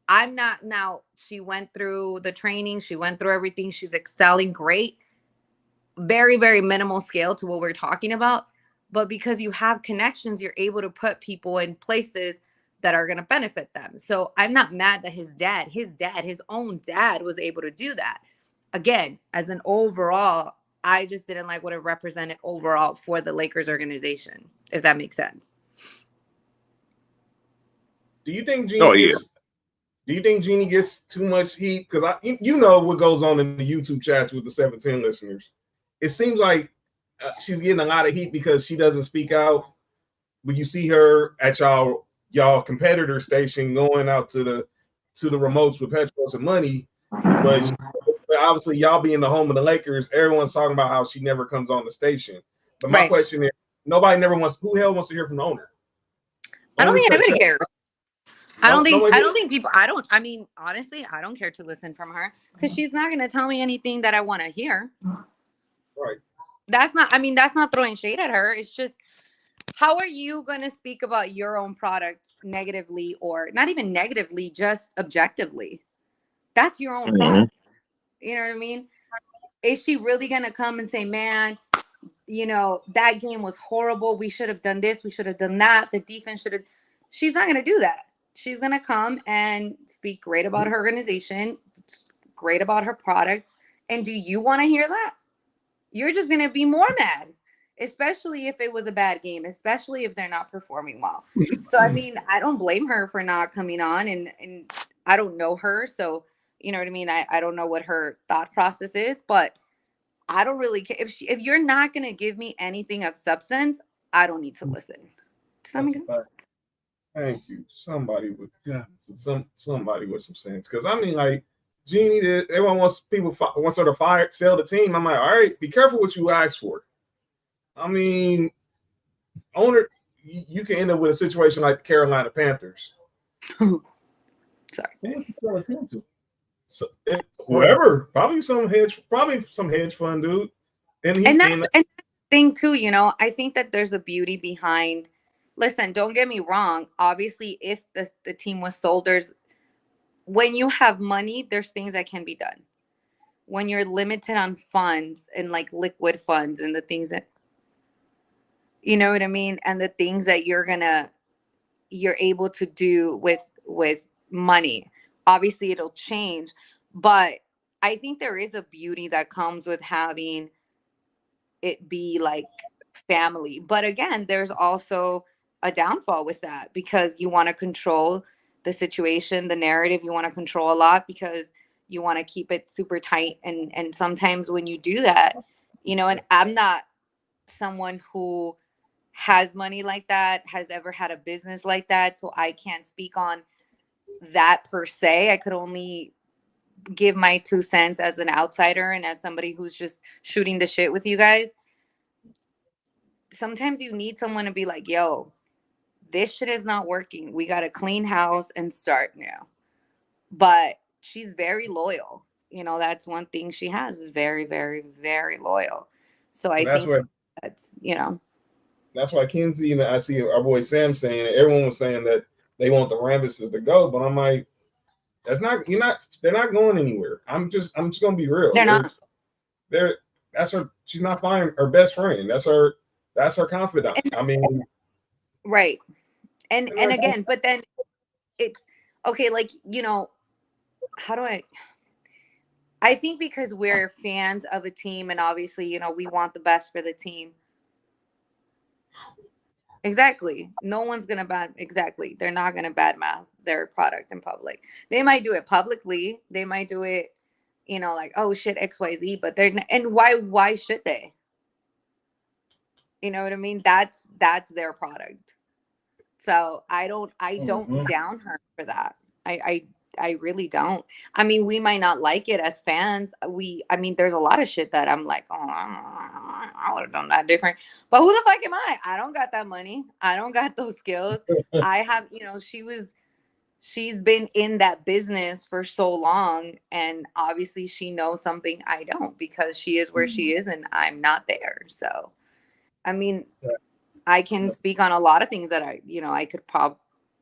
I'm not now. She went through the training. She went through everything. She's excelling great. Very, very minimal scale to what we're talking about. But because you have connections, you're able to put people in places that are going to benefit them. So I'm not mad that his own dad was able to do that. Again, as an overall, I just didn't like what it represented overall for the Lakers organization, if that makes sense. Do you think Jeannie gets too much heat? Because you know what goes on in the YouTube chats with the 710 listeners. It seems like she's getting a lot of heat because she doesn't speak out. When you see her at y'all competitor station going out to the remotes with Petros and money, but obviously y'all being the home of the Lakers, everyone's talking about how she never comes on the station. But my question is, who the hell wants to hear from the owner? I don't think anybody cares. I mean, honestly, I don't care to listen from her because she's not going to tell me anything that I want to hear. Right. That's not throwing shade at her. It's just, how are you going to speak about your own product negatively, or not even negatively, just objectively? That's your own product. You know what I mean? Is she really going to come and say, man, you know, that game was horrible. We should have done this. We should have done that. The defense should have. She's not going to do that. She's going to come and speak great about her organization, great about her product. And do you want to hear that? You're just going to be more mad, especially if it was a bad game, especially if they're not performing well. So, I mean, I don't blame her for not coming on, and I don't know her. So, you know what I mean? I don't know what her thought process is, but I don't really care. If you're not going to give me anything of substance, I don't need to listen. Does that make sense? Thank you. Somebody with somebody with some sense. Because I mean, like, Jeannie, everyone wants her to sell the team. I'm like, all right, be careful what you ask for. I mean, owner, you can end up with a situation like the Carolina Panthers. Sorry. Who would you sell a team to? So whoever, probably some hedge fund dude. And that's the thing too, you know. I think that there's a beauty behind. Listen, don't get me wrong. Obviously, if the team was sold, when you have money, there's things that can be done. When you're limited on funds and like liquid funds and the things that, you know what I mean, and the things that you're able to do with money. Obviously, it'll change, but I think there is a beauty that comes with having it be like family. But again, there's also a downfall with that because you want to control the situation, the narrative. You want to control a lot because you want to keep it super tight. And sometimes when you do that, you know, and I'm not someone who has money like that, has ever had a business like that. So I can't speak on that per se. I could only give my 2 cents as an outsider and as somebody who's just shooting the shit with you guys. Sometimes you need someone to be like, yo, this shit is not working. We got to clean house and start now. But she's very loyal. You know, that's one thing she has, is very, very, very loyal. So I think that's, you know. That's why Kenzie and I see our boy Sam saying it. Everyone was saying that they want the Rambuses to go, but I'm like, they're not going anywhere. I'm just gonna be real. They're not. That's her. She's not finding her best friend. That's her confidant. I mean, right. And again, but then it's okay. Like, you know, how do I think because we're fans of a team, and obviously, you know, we want the best for the team. Exactly. No one's going to exactly. They're not going to badmouth their product in public. They might do it publicly. They might do it, you know, like, oh shit, XYZ, but and why should they? You know what I mean? That's their product. So I don't down her for that. I really don't. I mean, we might not like it as fans. I mean, there's a lot of shit that I'm like, oh, I would have done that different. But who the fuck am I? I don't got that money. I don't got those skills. I have, you know, she's been in that business for so long, and obviously she knows something I don't, because she is where she is and I'm not there. So, I mean, I can speak on a lot of things that I could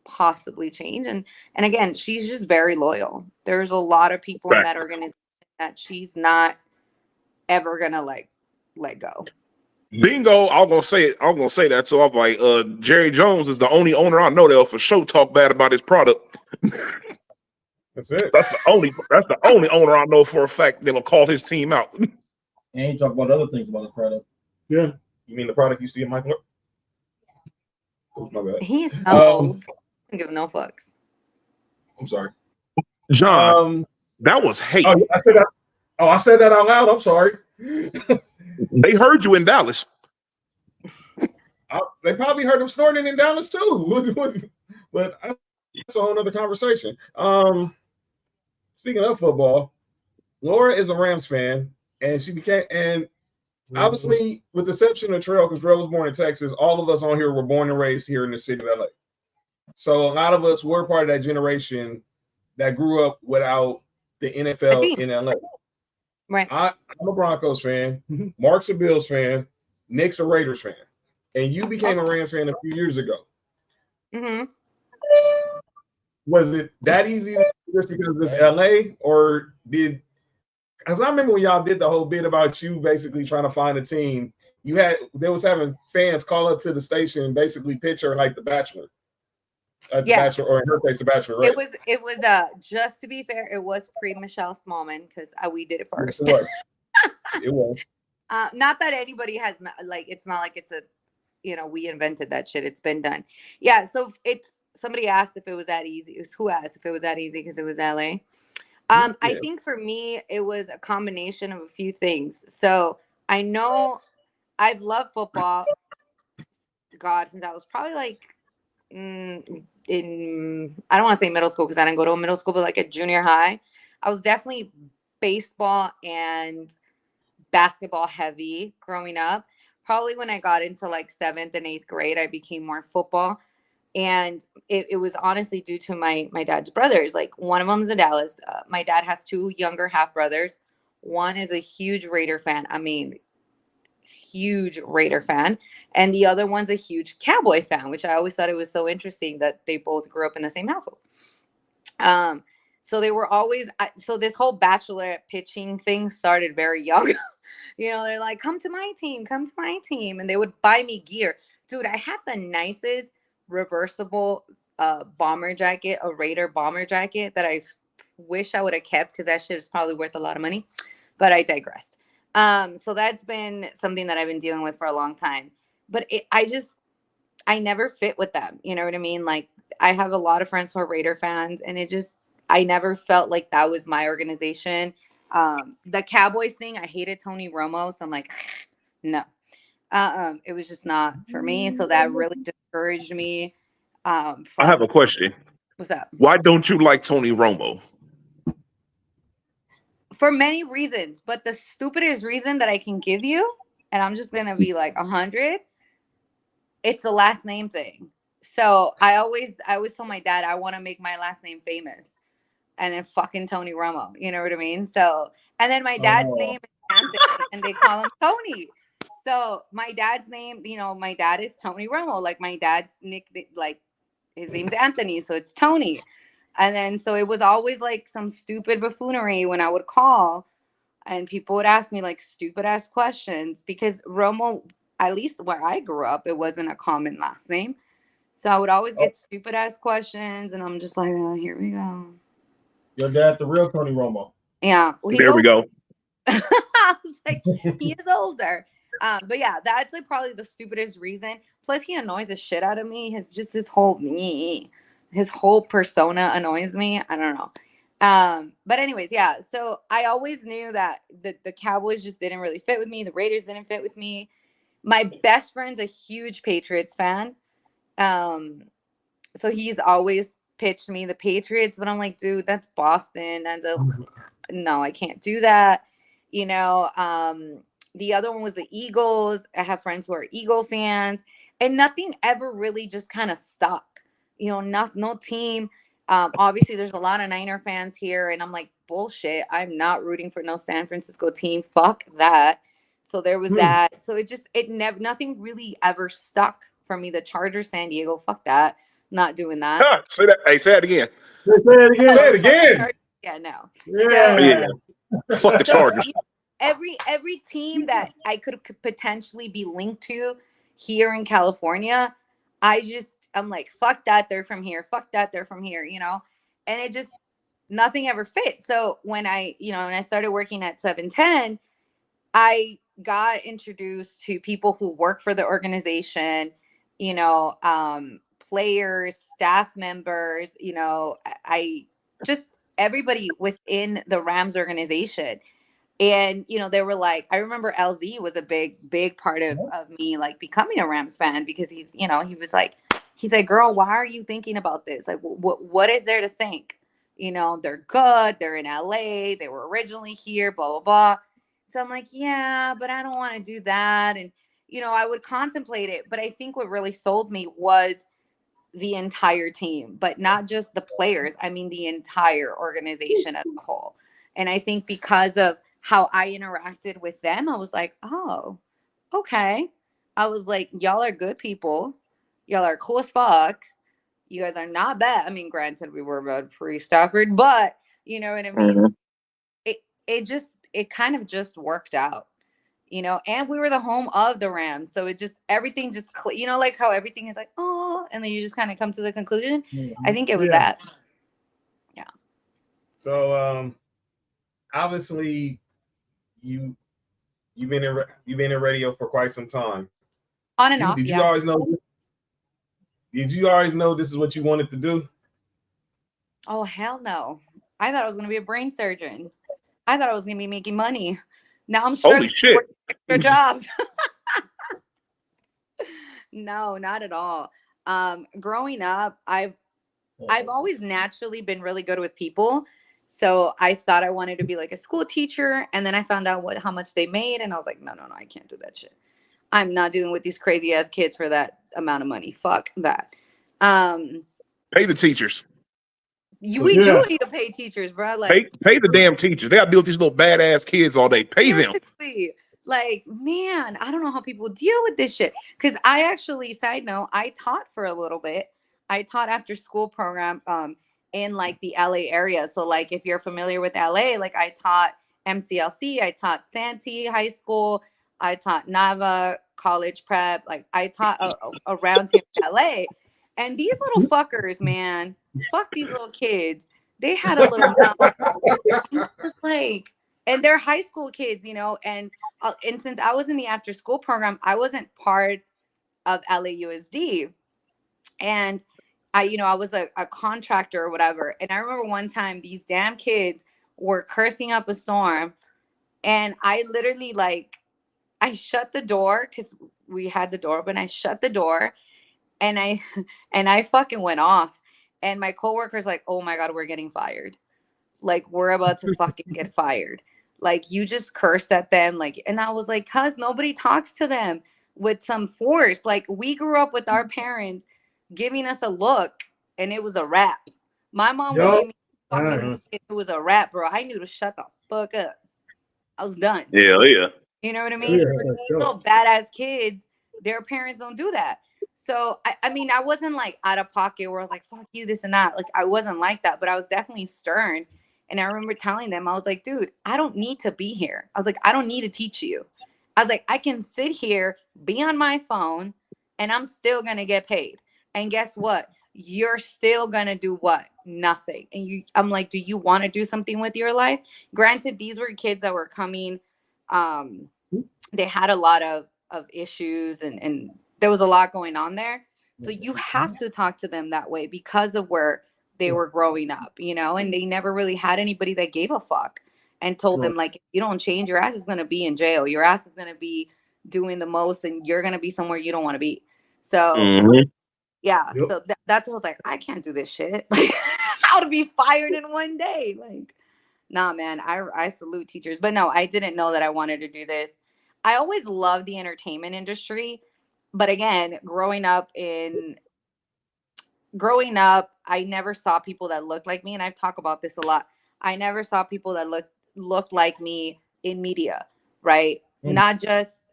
possibly change. And again, she's just very loyal. There's a lot of people in that organization that she's not ever gonna let go. Bingo. I'm gonna say that. So I'm like, Jerry Jones is the only owner I know that'll for sure talk bad about his product. That's it. That's the only owner I know for a fact that'll call his team out. And he talk about other things about his product. Yeah. You mean the product you see in Michael? Oh, my bad. He's old. I don't give no fucks. I'm sorry. John, that was hate. I said that out loud. I'm sorry. They heard you in Dallas. They probably heard him snorting in Dallas too. But that's a whole other conversation. Speaking of football, Laura is a Rams fan, and she became, and obviously, with the exception of Trail, because Trail was born in Texas, all of us on here were born and raised here in the city of LA. So a lot of us were part of that generation that grew up without the NFL in LA. Right. I'm a Broncos fan. Mark's a Bills fan. Nick's a Raiders fan. And you became a Rams fan a few years ago. Mm-hmm. Was it that easy just because it's LA, or did? Because I remember when y'all did the whole bit about you basically trying to find a team. They was having fans call up to the station and basically pitch her like the Bachelor. The Bachelor, or in her case, the Bachelor. Right? It was just to be fair, it was pre-Michelle Smallman, because we did it first. It was. Not that anybody has it's not like it's a, we invented that shit. It's been done. Yeah. So somebody asked if it was that easy. Who asked if it was that easy because it was LA? I think for me, it was a combination of a few things. So I know I've loved football, God, since I was probably like in, I don't want to say middle school because I didn't go to a middle school, but like at junior high, I was definitely baseball and basketball heavy growing up. Probably when I got into like 7th and 8th grade, I became more football. And it was honestly due to my dad's brothers. Like, one of them's in Dallas. My dad has 2 younger half brothers. One is a huge Raider fan. I mean, huge Raider fan. And the other one's a huge Cowboy fan, which I always thought it was so interesting that they both grew up in the same household. So they were always, so this whole bachelorette pitching thing started very young. They're like, come to my team. And they would buy me gear. Dude, I had the nicest reversible bomber jacket, a Raider bomber jacket that I wish I would have kept, because that shit is probably worth a lot of money, but I digressed. So that's been something that I've been dealing with for a long time, but I never fit with them. You know what I mean? Like, I have a lot of friends who are Raider fans, and I never felt like that was my organization. The Cowboys thing, I hated Tony Romo, so I'm like, no. It was just not for me. So that really discouraged me. I have a question. What's up? Why don't you like Tony Romo? For many reasons, but the stupidest reason that I can give you, and I'm just gonna be like 100, it's the last name thing. So I always told my dad I want to make my last name famous, and then fucking Tony Romo. You know what I mean? So, and then my dad's name is Anthony, and they call him Tony. So my dad's name, my dad is Tony Romo. Like, my dad's like, his name's Anthony, so it's Tony. And then, so it was always like some stupid buffoonery when I would call, and people would ask me like stupid ass questions, because Romo, at least where I grew up, it wasn't a common last name. So I would always get stupid ass questions, and I'm just like, oh, here we go. Your dad, the real Tony Romo. Yeah. Well, there we go. I was like, he is older. But yeah, that's like probably the stupidest reason. Plus, he annoys the shit out of me. His whole persona annoys me. I don't know. But anyways, yeah. So I always knew that the Cowboys just didn't really fit with me. The Raiders didn't fit with me. My best friend's a huge Patriots fan. So he's always pitched me the Patriots, but I'm like, dude, that's Boston. And no, I can't do that. You know, the other one was the Eagles. I have friends who are Eagle fans, and nothing ever really just kind of stuck. You know, no team. Obviously, there's a lot of Niner fans here, and I'm like, bullshit. I'm not rooting for no San Francisco team. Fuck that. So there was that. So it never, nothing really ever stuck for me. The Chargers, San Diego, fuck that. Not doing that. Say that. Hey, say it again. Say it again. Say it again. Yeah, no. Yeah. Fuck the Chargers. Every team that I could potentially be linked to here in California, I'm like, fuck that, they're from here. Fuck that, they're from here, you know? And it just, nothing ever fit. So when I started working at 710, I got introduced to people who work for the organization, you know, players, staff members, you know, I just everybody within the Rams organization. And, you know, they were like, I remember LZ was a big part of me like becoming a Rams fan, because he's, you know, he was like, girl, why are you thinking about this? Like, what is there to think? You know, they're good. They're in LA. They were originally here, blah, blah, blah. So I'm like, yeah, but I don't want to do that. And, you know, I would contemplate it. But I think what really sold me was the entire team, but not just the players. I mean, the entire organization as a whole. And I think because of how I interacted with them, I was like, oh, okay. I was like, y'all are good people. Y'all are cool as fuck. You guys are not bad. I mean, granted, we were about pre-Stafford, but you know what I mean? It kind of just worked out, you know, and we were the home of the Rams. So everything just, you know, like how everything is like, oh, and then you just kind of come to the conclusion. I think it was that. Yeah. So, obviously you've been in radio for quite some time. On and off. Did you always know? Did you always know this is what you wanted to do? Oh, hell no. I thought I was going to be a brain surgeon. I thought I was going to be making money. Now I'm struggling to work extra jobs. No, not at all. Growing up, I've always naturally been really good with people. So I thought I wanted to be like a school teacher. And then I found out how much they made. And I was like, no, I can't do that shit. I'm not dealing with these crazy ass kids for that amount of money. Fuck that. Pay the teachers. We do need to pay teachers, bro. Like pay the damn teachers. They got to deal with these little badass kids all day. Pay them. Like, man, I don't know how people deal with this shit. Because I actually, side note, I taught for a little bit. I taught after school program in like the LA area. So like if you're familiar with LA, like I taught MCLC, I taught Santee High School, I taught Nava College Prep. Like I taught around here in LA. And these little fuckers, man, fuck these little kids. They had a little mouth. Just like, and they're high school kids, you know. And since I was in the after school program, I wasn't part of LAUSD. And I was a contractor or whatever. And I remember one time these damn kids were cursing up a storm. And I literally I shut the door because we had the door open. I shut the door and I fucking went off. And my coworker's like, oh my God, we're getting fired. Like, we're about to fucking get fired. Like, you just cursed at them. Like, and I was like, cuz nobody talks to them with some force. Like, we grew up with our parents giving us a look and it was a wrap. My mom would give me fucking, it was a wrap, bro. I knew to shut the fuck up. I was done. Yeah. You know what I mean? Little badass kids, their parents don't do that. So, I mean, I wasn't like out of pocket where I was like, fuck you, this and that. Like, I wasn't like that, but I was definitely stern. And I remember telling them, I was like, dude, I don't need to be here. I was like, I don't need to teach you. I was like, I can sit here, be on my phone, and I'm still going to get paid. And guess what? You're still going to do what? Nothing. And I'm like, do you want to do something with your life? Granted, these were kids that were coming. They had a lot of issues and there was a lot going on there. So you have to talk to them that way because of where they were growing up, you know, and they never really had anybody that gave a fuck and told them, like, if you don't change, your ass is going to be in jail. Your ass is going to be doing the most, and you're going to be somewhere you don't want to be. So, yeah. Yep. So that's what I was like, I can't do this shit. Like, how to be fired in one day. Like, nah, man, I salute teachers. But no, I didn't know that I wanted to do this. I always loved the entertainment industry. But again, growing up, I never saw people that looked like me. And I've talked about this a lot. I never saw people that looked like me in media, right? Not just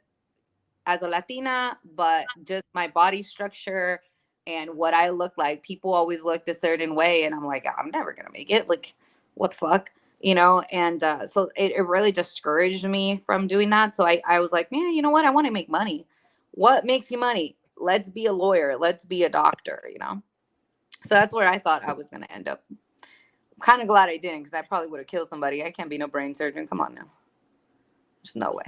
as a Latina, but just my body structure and what I look like. People always looked a certain way. And I'm like, I'm never going to make it. Like, what the fuck? You know? And so it really discouraged me from doing that. So I was like, yeah, you know what? I want to make money. What makes you money? Let's be a lawyer. Let's be a doctor, you know? So that's where I thought I was going to end up. I'm kind of glad I didn't, because I probably would have killed somebody. I can't be no brain surgeon. Come on now. There's no way.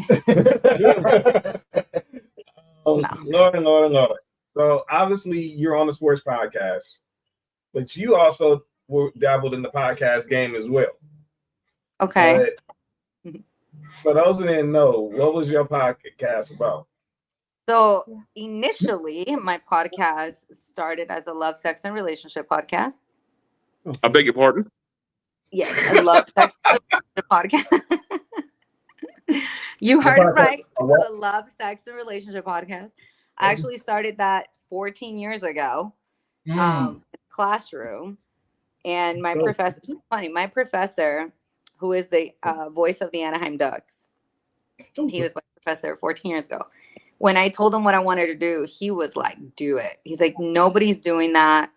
Lord. So obviously you're on the sports podcast, but you also were dabbled in the podcast game as well. Okay. But for those who didn't know, what was your podcast about? So initially, my podcast started as a love, sex, and relationship podcast. I beg your pardon? Yes, a love, sex, and relationship podcast. You heard it right. It was a love, sex, and relationship podcast. I actually started that 14 years ago in the classroom. And my professor, it's funny, my professor, who is the voice of the Anaheim Ducks, he was my professor 14 years ago. When I told him what I wanted to do, he was like, do it. He's like, nobody's doing that.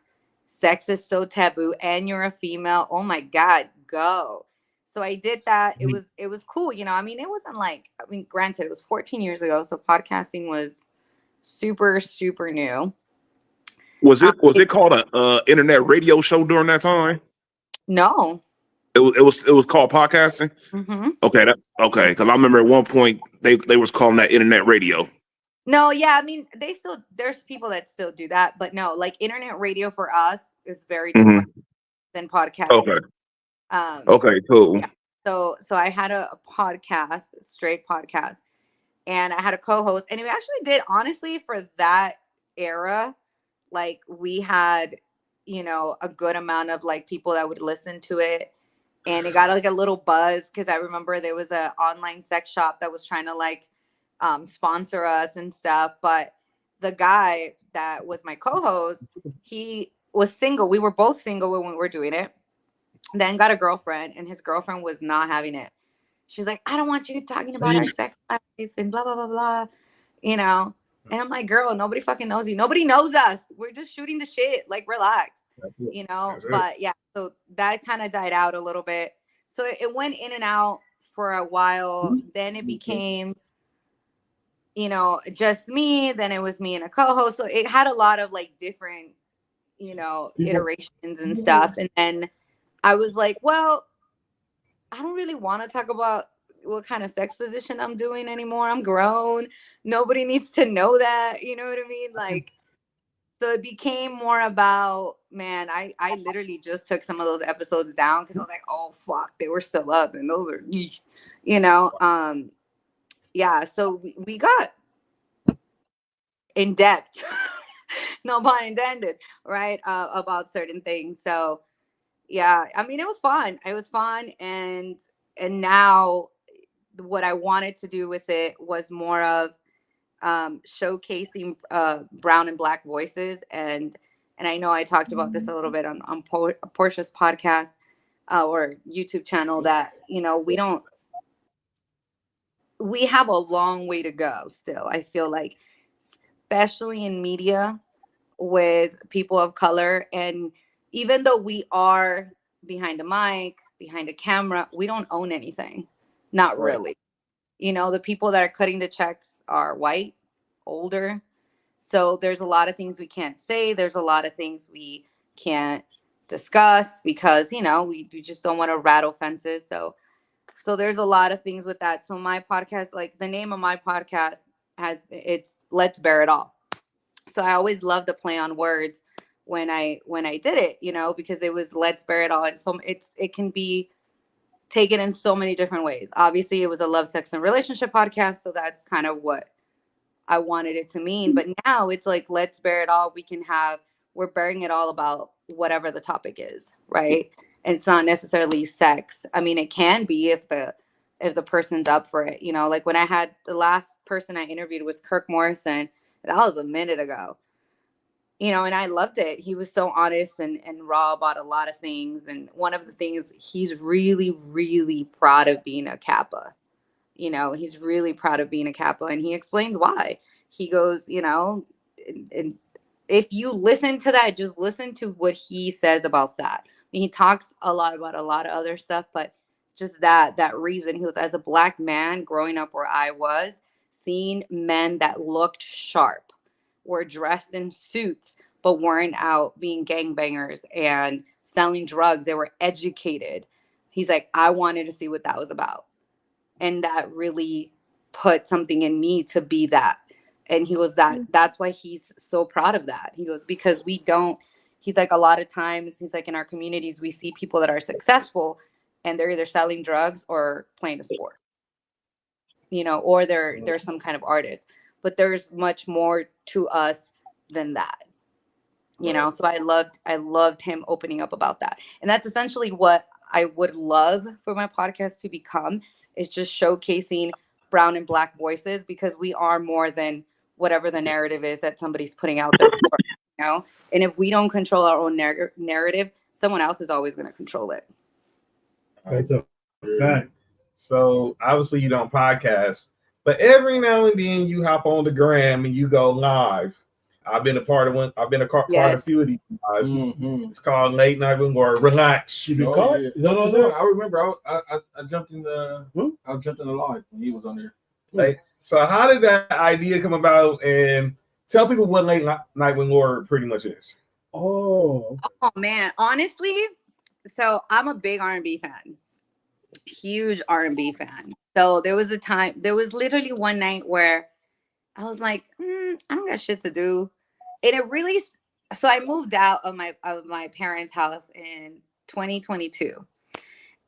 Sex is so taboo, and you're a female. Oh my God, go. So I did that. It was cool. You know, I mean, it wasn't like, I mean, granted, it was 14 years ago. So podcasting was super, super new. Was it called a internet radio show during that time? No. It was called podcasting. Mm-hmm. Okay, because I remember at one point they was calling that internet radio. No, yeah, I mean, there's people that still do that, but no, like internet radio for us is very different than podcasting. Okay. Okay, cool. Yeah. So I had a podcast, straight podcast, and I had a co-host, and we actually did, honestly, for that era, like we had, you know, a good amount of like people that would listen to it, and it got like a little buzz, because I remember there was an online sex shop that was trying to like sponsor us and stuff. But the guy that was my co-host, he was single. We were both single when we were doing it. Then got a girlfriend, and his girlfriend was not having it. She's like, I don't want you talking about our sex life and blah, blah, blah, blah, you know? And I'm like, girl, nobody fucking knows you. Nobody knows us. We're just shooting the shit. Like, relax, you know? But yeah, so that kind of died out a little bit. So it went in and out for a while. Then it became, you know, just me. Then it was me and a co-host. So it had a lot of like different, you know, iterations and stuff. And then I was like, well, I don't really want to talk about what kind of sex position I'm doing anymore. I'm grown. Nobody needs to know that. You know what I mean? Like, so it became more about, man, I literally just took some of those episodes down, because I was like, oh, fuck, they were still up. And those are, you know, yeah. So we got in depth, no pun intended, right? About certain things. So yeah, I mean, it was fun. It was fun. And now what I wanted to do with it was more of showcasing brown and black voices. And I know I talked about this a little bit on Portia's podcast or YouTube channel, that, you know, we have a long way to go still. I feel like, especially in media with people of color. And even though we are behind a mic, behind a camera, we don't own anything. Not really. You know, the people that are cutting the checks are white, older. So there's a lot of things we can't say. There's a lot of things we can't discuss, because, you know, we just don't want to rattle fences. So there's a lot of things with that. So my podcast, like the name of my podcast it's Let's Bear It All. So I always love to play on words when I did it, you know, because it was let's bear it all. And so it can be taken in so many different ways. Obviously, it was a love, sex, and relationship podcast, so that's kind of what I wanted it to mean. But now it's like let's bear it all. We're bearing it all about whatever the topic is, right? And it's not necessarily sex. I mean, it can be if the person's up for it, you know. Like when I had the last person I interviewed was Kirk Morrison. That was a minute ago. You know, and I loved it. He was so honest and raw about a lot of things. And one of the things, he's really, really proud of being a Kappa. You know, he's really proud of being a Kappa. And he explains why. He goes, you know, and if you listen to that, just listen to what he says about that. I mean, he talks a lot about a lot of other stuff, but just that reason. He was, as a Black man growing up where I was, seeing men that looked sharp, were dressed in suits, but weren't out being gangbangers and selling drugs. They were educated. He's like, I wanted to see what that was about. And that really put something in me to be that. And he was that's why he's so proud of that. He goes, because he's like, a lot of times, he's like, in our communities, we see people that are successful and they're either selling drugs or playing a sport, you know, or they're some kind of artist. But there's much more to us than that, you know. So I loved him opening up about that. And that's essentially what I would love for my podcast to become, is just showcasing brown and Black voices, because we are more than whatever the narrative is that somebody's putting out there for, you know. And if we don't control our own narrative, someone else is always going to control it. That's a fact. So obviously you don't podcast, but every now and then you hop on the gram and you go live. I've been a part of one. I've been part of a few of these lives. It's called Late Night with Laura. Relax. You been caught? No. I remember. I jumped in the. I jumped in the live when he was on there. Like, so how did that idea come about? And tell people what Late Night with Laura pretty much is. Oh man, honestly, so I'm a big R&B fan. Huge R&B fan. So there was literally one night where I was like, I don't got shit to do. And it really, so I moved out of my parents' house in 2022.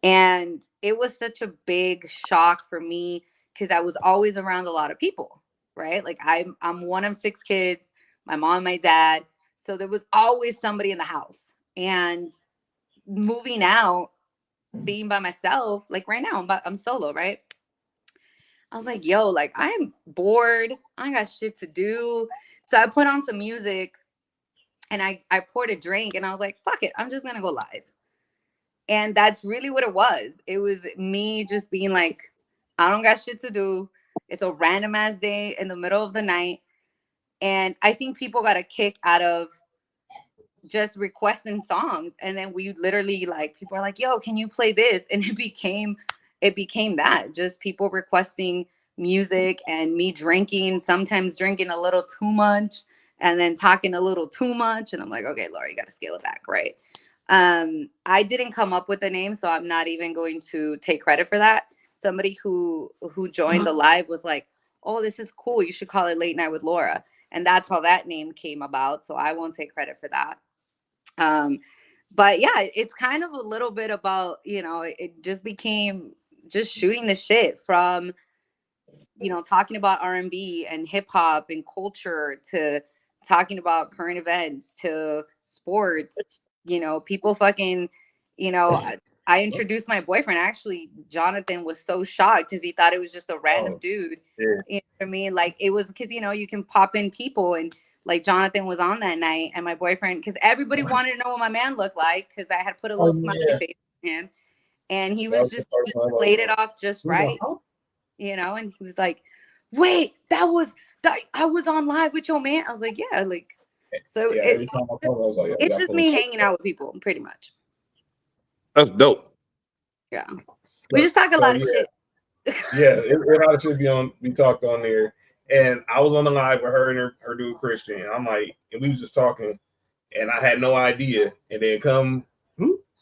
And it was such a big shock for me, because I was always around a lot of people, right? Like I'm one of 6 kids, my mom and my dad. So there was always somebody in the house. And moving out, being by myself, like right now, I'm solo, right? I was like, yo, like I'm bored. I ain't got shit to do. So I put on some music and I poured a drink and I was like, fuck it, I'm just gonna go live. And that's really what it was. It was me just being like, I don't got shit to do. It's a random ass day in the middle of the night. And I think people got a kick out of just requesting songs. And then we literally, like, people are like, yo, can you play this? And it became that, just people requesting music and me drinking, sometimes drinking a little too much and then talking a little too much. And I'm like, okay, Laura, you got to scale it back, right? I didn't come up with the name, so I'm not even going to take credit for that. Somebody who joined the live was like, oh, this is cool. You should call it Late Night with Laura. And that's how that name came about. So I won't take credit for that. But yeah, it's kind of a little bit about, you know, it just became just shooting the shit from, you know, talking about R&B and hip hop and culture to talking about current events to sports, you know, people fucking, you know, I introduced my boyfriend. Actually, Jonathan was so shocked because he thought it was just a random dude. Yeah. You know what I mean? Like it was because, you know, you can pop in people and like Jonathan was on that night and my boyfriend, because everybody wanted to know what my man looked like because I had put a little smiley face on him. And he was just, he played it off just right, you know, and he was like, wait, I was on live with your man. I was like, yeah, like, so yeah, it's just me hanging out with people pretty much. That's dope. Yeah. We just talk a lot of shit. Yeah, a lot of shit be talked on there. And I was on the live with her and her dude Christian. And I'm like, and we was just talking, and I had no idea. And then come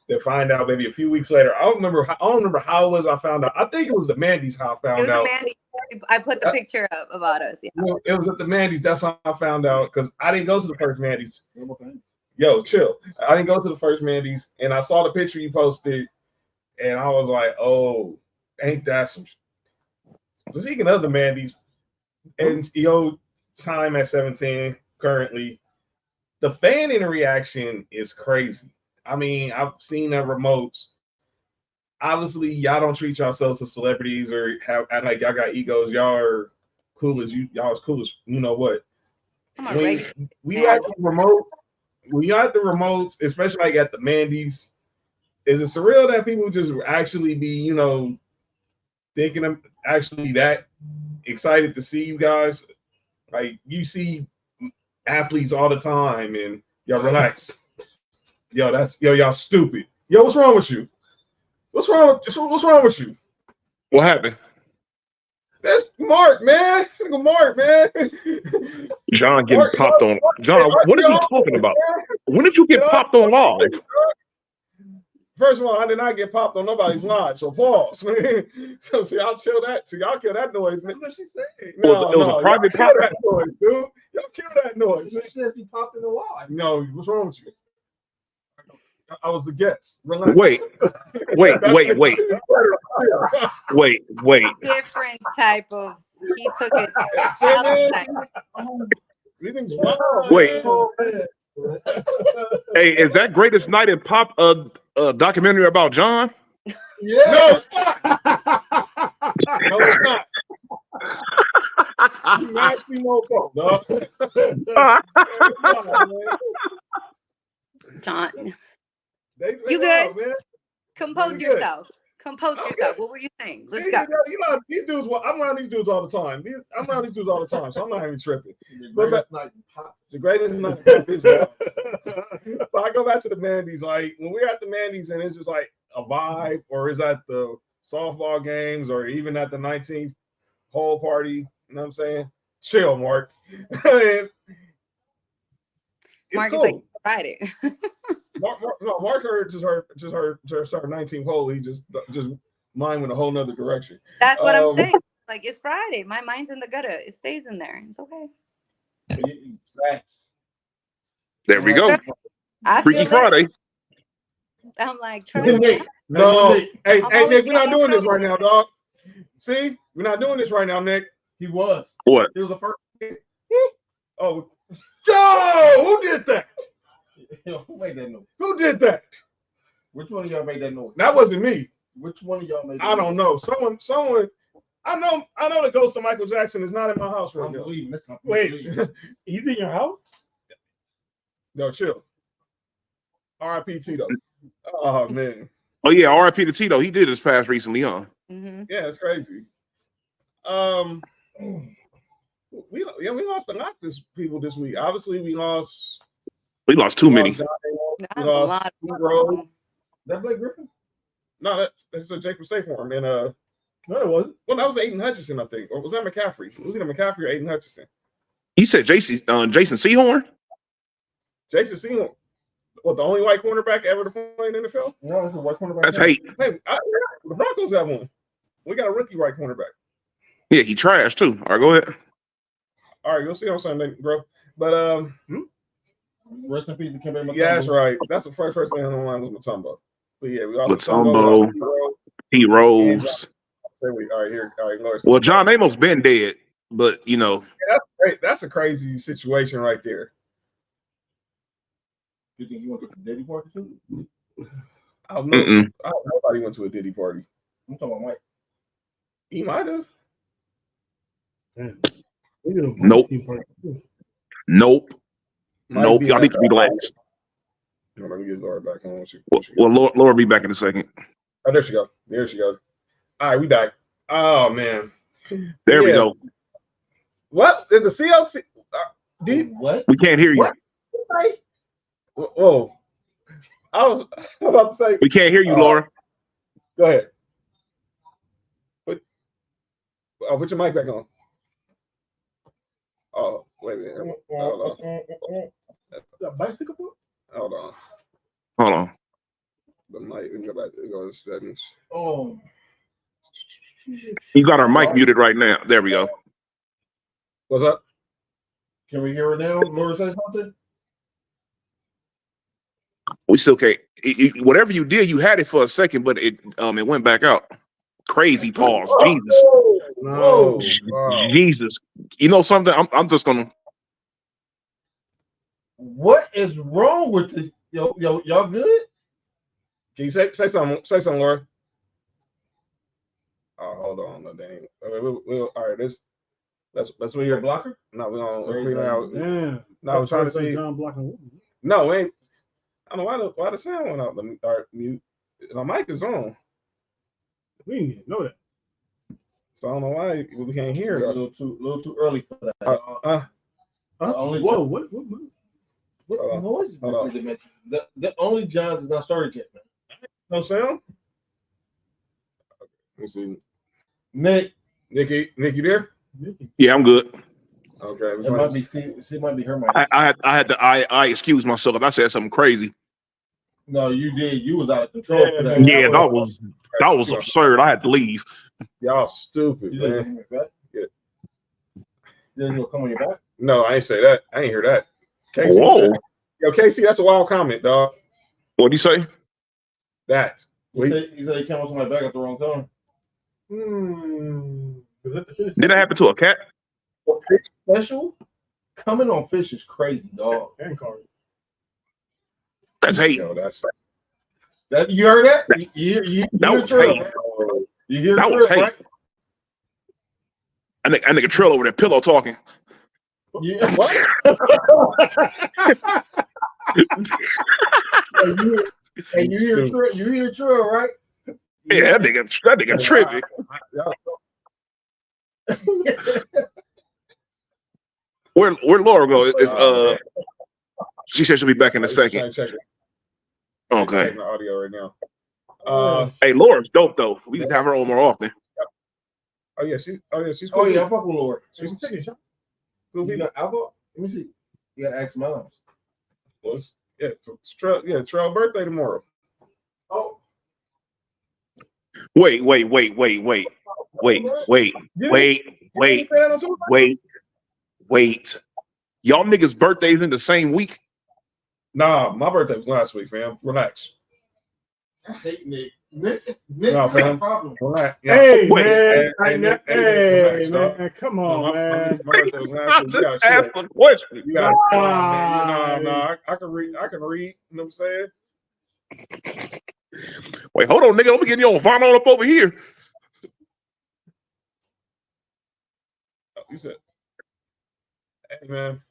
to find out maybe a few weeks later. I don't remember how it was I found out. I think it was the Mandy's how I found out. It was the Mandy's. I put the picture up about us. Yeah. It was at the Mandy's. That's how I found out because I didn't go to the first Mandy's. Yo, chill. I didn't go to the first Mandy's, and I saw the picture you posted, and I was like, oh, ain't that some? Speaking of the Mandy's, and time at 17 currently, the fan interaction is crazy. I mean, I've seen the remotes. Obviously, y'all don't treat yourselves as celebrities or act like y'all got egos. Y'all are cool as y'all as cool as you know what. When you at the remote, when you're at the remotes, especially like at the Mandy's, is it surreal that people just actually be, thinking of actually that excited to see you guys? Like you see athletes all the time, and y'all relax. Y'all stupid. Yo, what's wrong with you? What's wrong with you? What happened? That's Mark, man. Mark, man. John getting popped on. John, what are you talking about? When did you get popped on live? First of all, I did not get popped on nobody's live, so pause. So see, I'll chill that. So y'all kill that noise. Man. What she said? No, it was a private pop. That noise, dude. Y'all kill that noise. She said you popped in the live. No, what's wrong with you? I was a guest. Relax. Wait. Different type of. He took it. Wait. Hey, is that Greatest Night in Pop a documentary about John? Yeah. No, it's not. No, it's not. You nasty mofo, dog. John. They You good? Man. Compose yourself. Compose yourself. What were you saying? Let's go. These dudes. I'm around these dudes all the time. I'm around these dudes all the time, so I'm not even tripping. The greatest night is wild. But I go back to the Mandy's. Like when we're at the Mandy's, and it's just like a vibe, or is at the softball games, or even at the 19th hole party. You know what I'm saying? Chill, Mark. It's Mark cool. is like Friday. Mark just heard 19th hole. He just mind went a whole nother direction. That's what I'm saying. Like it's Friday. My mind's in the gutter. It stays in there. It's okay. There we go. Freaky Friday. I'm like, trust me. No. Hey, Nick, we're not doing this right now, dog. See? We're not doing this right now, Nick. He was. What? It was the first. Oh. Yo! Who did that? Who made that noise? Who did that? Which one of y'all made that noise? That wasn't me. Which one of y'all made that I don't know. Someone. I know the ghost of Michael Jackson is not in my house right now. Wait, he's in your house? No, chill. R.I.P. Tito. Oh man. Oh yeah, R.I.P. to Tito. He did his pass recently, huh? Mm-hmm. Yeah, it's crazy. We lost a lot this week. Obviously, we lost. We lost too many. We lost Road. That Blake Griffin? No, that's a Jacob State for him. And no, it wasn't. Well, that was Aiden Hutchinson, I think. Or was that McCaffrey? Was either McCaffrey or Aiden Hutchinson? You said Jason Sehorn? Jason Sehorn. What, the only white cornerback ever to play in the NFL? No, it's a white cornerback. That's hate. Hey, the Broncos have one. We got a rookie white cornerback. Yeah, he trashed too. All right, go ahead. All right, you'll see on Sunday, bro. But rest in peace to Kemba Mutombo. Yeah, that's right. That's the first man on the line was Mutombo. But yeah, we lost Mutombo, P. Rose. All right, here. All right, Lawrence. Well, John Amos been dead, but Yeah, that's great. That's a crazy situation right there. You think he went to the Diddy party too? I don't know. Nobody went to a Diddy party. I'm talking about Mike. He might have. Nope. Nope. Y'all need to relax. Let me get Laura back on. Well, Laura be back in a second. Oh, there she go. There she goes. All right, we back. Oh man. There we go. What did the CLT? What? We can't hear you. What? Whoa. I was about to say. We can't hear you, Laura. Go ahead. Put your mic back on. Oh, wait a minute. Hold on. The bicycle book? Hold on. Hold on. The mic. We go back to go to settings. Oh. You got our mic muted right now. There we go. What's up? Can we hear her now? Laura say something? We still can't. Whatever you did, you had it for a second, but it went back out. Crazy pause. Jesus. No. Jesus. You know something? I'm just gonna. What is wrong with this? Y'all good? Can you say something? Say something, Laura. Oh, hold on, no dang. We'll all right. Let's Your blocker? No, we don't. Damn. No, I was trying to see. John blocking. No, we ain't. I don't know why the sound went out. Let me mute. My mic is on, We didn't even know that. so I don't know why we can't hear A it. little too early for that. Whoa, what What noise is this nigga making? The only Johns is not started yet, man. No sound. Let's see. Nick, Nikki, there? Yeah, I'm good. Okay. it might be she might be her mic. I had to excuse myself if I said something crazy. No, you did. You was out of control for that. Yeah, that was absurd. I had to leave. Y'all stupid, You man. didn't back? Yeah. Then you'll come on your back? No, I ain't say that. I ain't hear that. Casey Whoa. said, yo, Casey, that's a wild comment, dog. What'd you say? That. You said he came on somebody's back at the wrong time. Did Did that happen to a cat? Well, Fish special? Coming on Fish is crazy, dog. That's hate. Yo, that's That you heard that? You That hear was Trill, hate. right? You hear That Trill, was hate. right? I nigga Trill over there pillow talking. Yeah, what? And you hear Trill, right? Yeah, that nigga tripping. Where Laura go? She said she'll be back in a second. Check it. Okay. Checking the audio right now. Hey, Laura's dope though. We can have her on more often. She's Oh cool. yeah, I fuck with Laura. She's Cool. You got alcohol? Let me see. You gotta ask moms. Yeah, Trell's birthday tomorrow. Oh, Wait. Y'all niggas' birthdays in the same week? Nah, my birthday was last week, fam. Relax. I hate Nick. Nick No, has a fam. problem. Relax. Hey, Wait. man. Relax, dog. Man, come on, No, my man. birthday was last I week. just asked a question. You got no. I can read. You know what I'm saying? Wait, hold on, nigga. I'm getting you on find on up over here. You said, hey, man.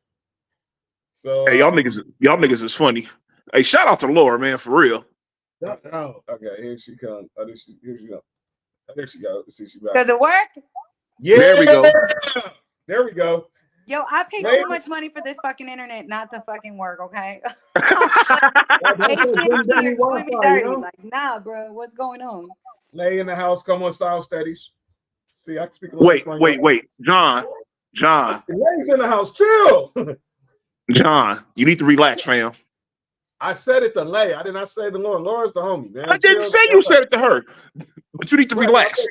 So Hey, y'all niggas is funny. Hey, shout out to Laura, man, for real. Okay, here she comes. Here she goes. There she goes. See, she back. Does it work? Yeah, There we go. There we go. Yo, I pay Later. too much money for this fucking internet not to fucking work, okay? That's Agents what here Jimmy doing me Wi-Fi, dirty. you know? Like, nah, bro, what's going on? Lay in the house, come on, style steadies. See, I can speak a little Wait. John, Lay's in the house, chill. John, you need to relax, fam. I said it to Lay. I did not say to Lauren. Lauren's the homie, man. I didn't say you said it to her, but you need to relax.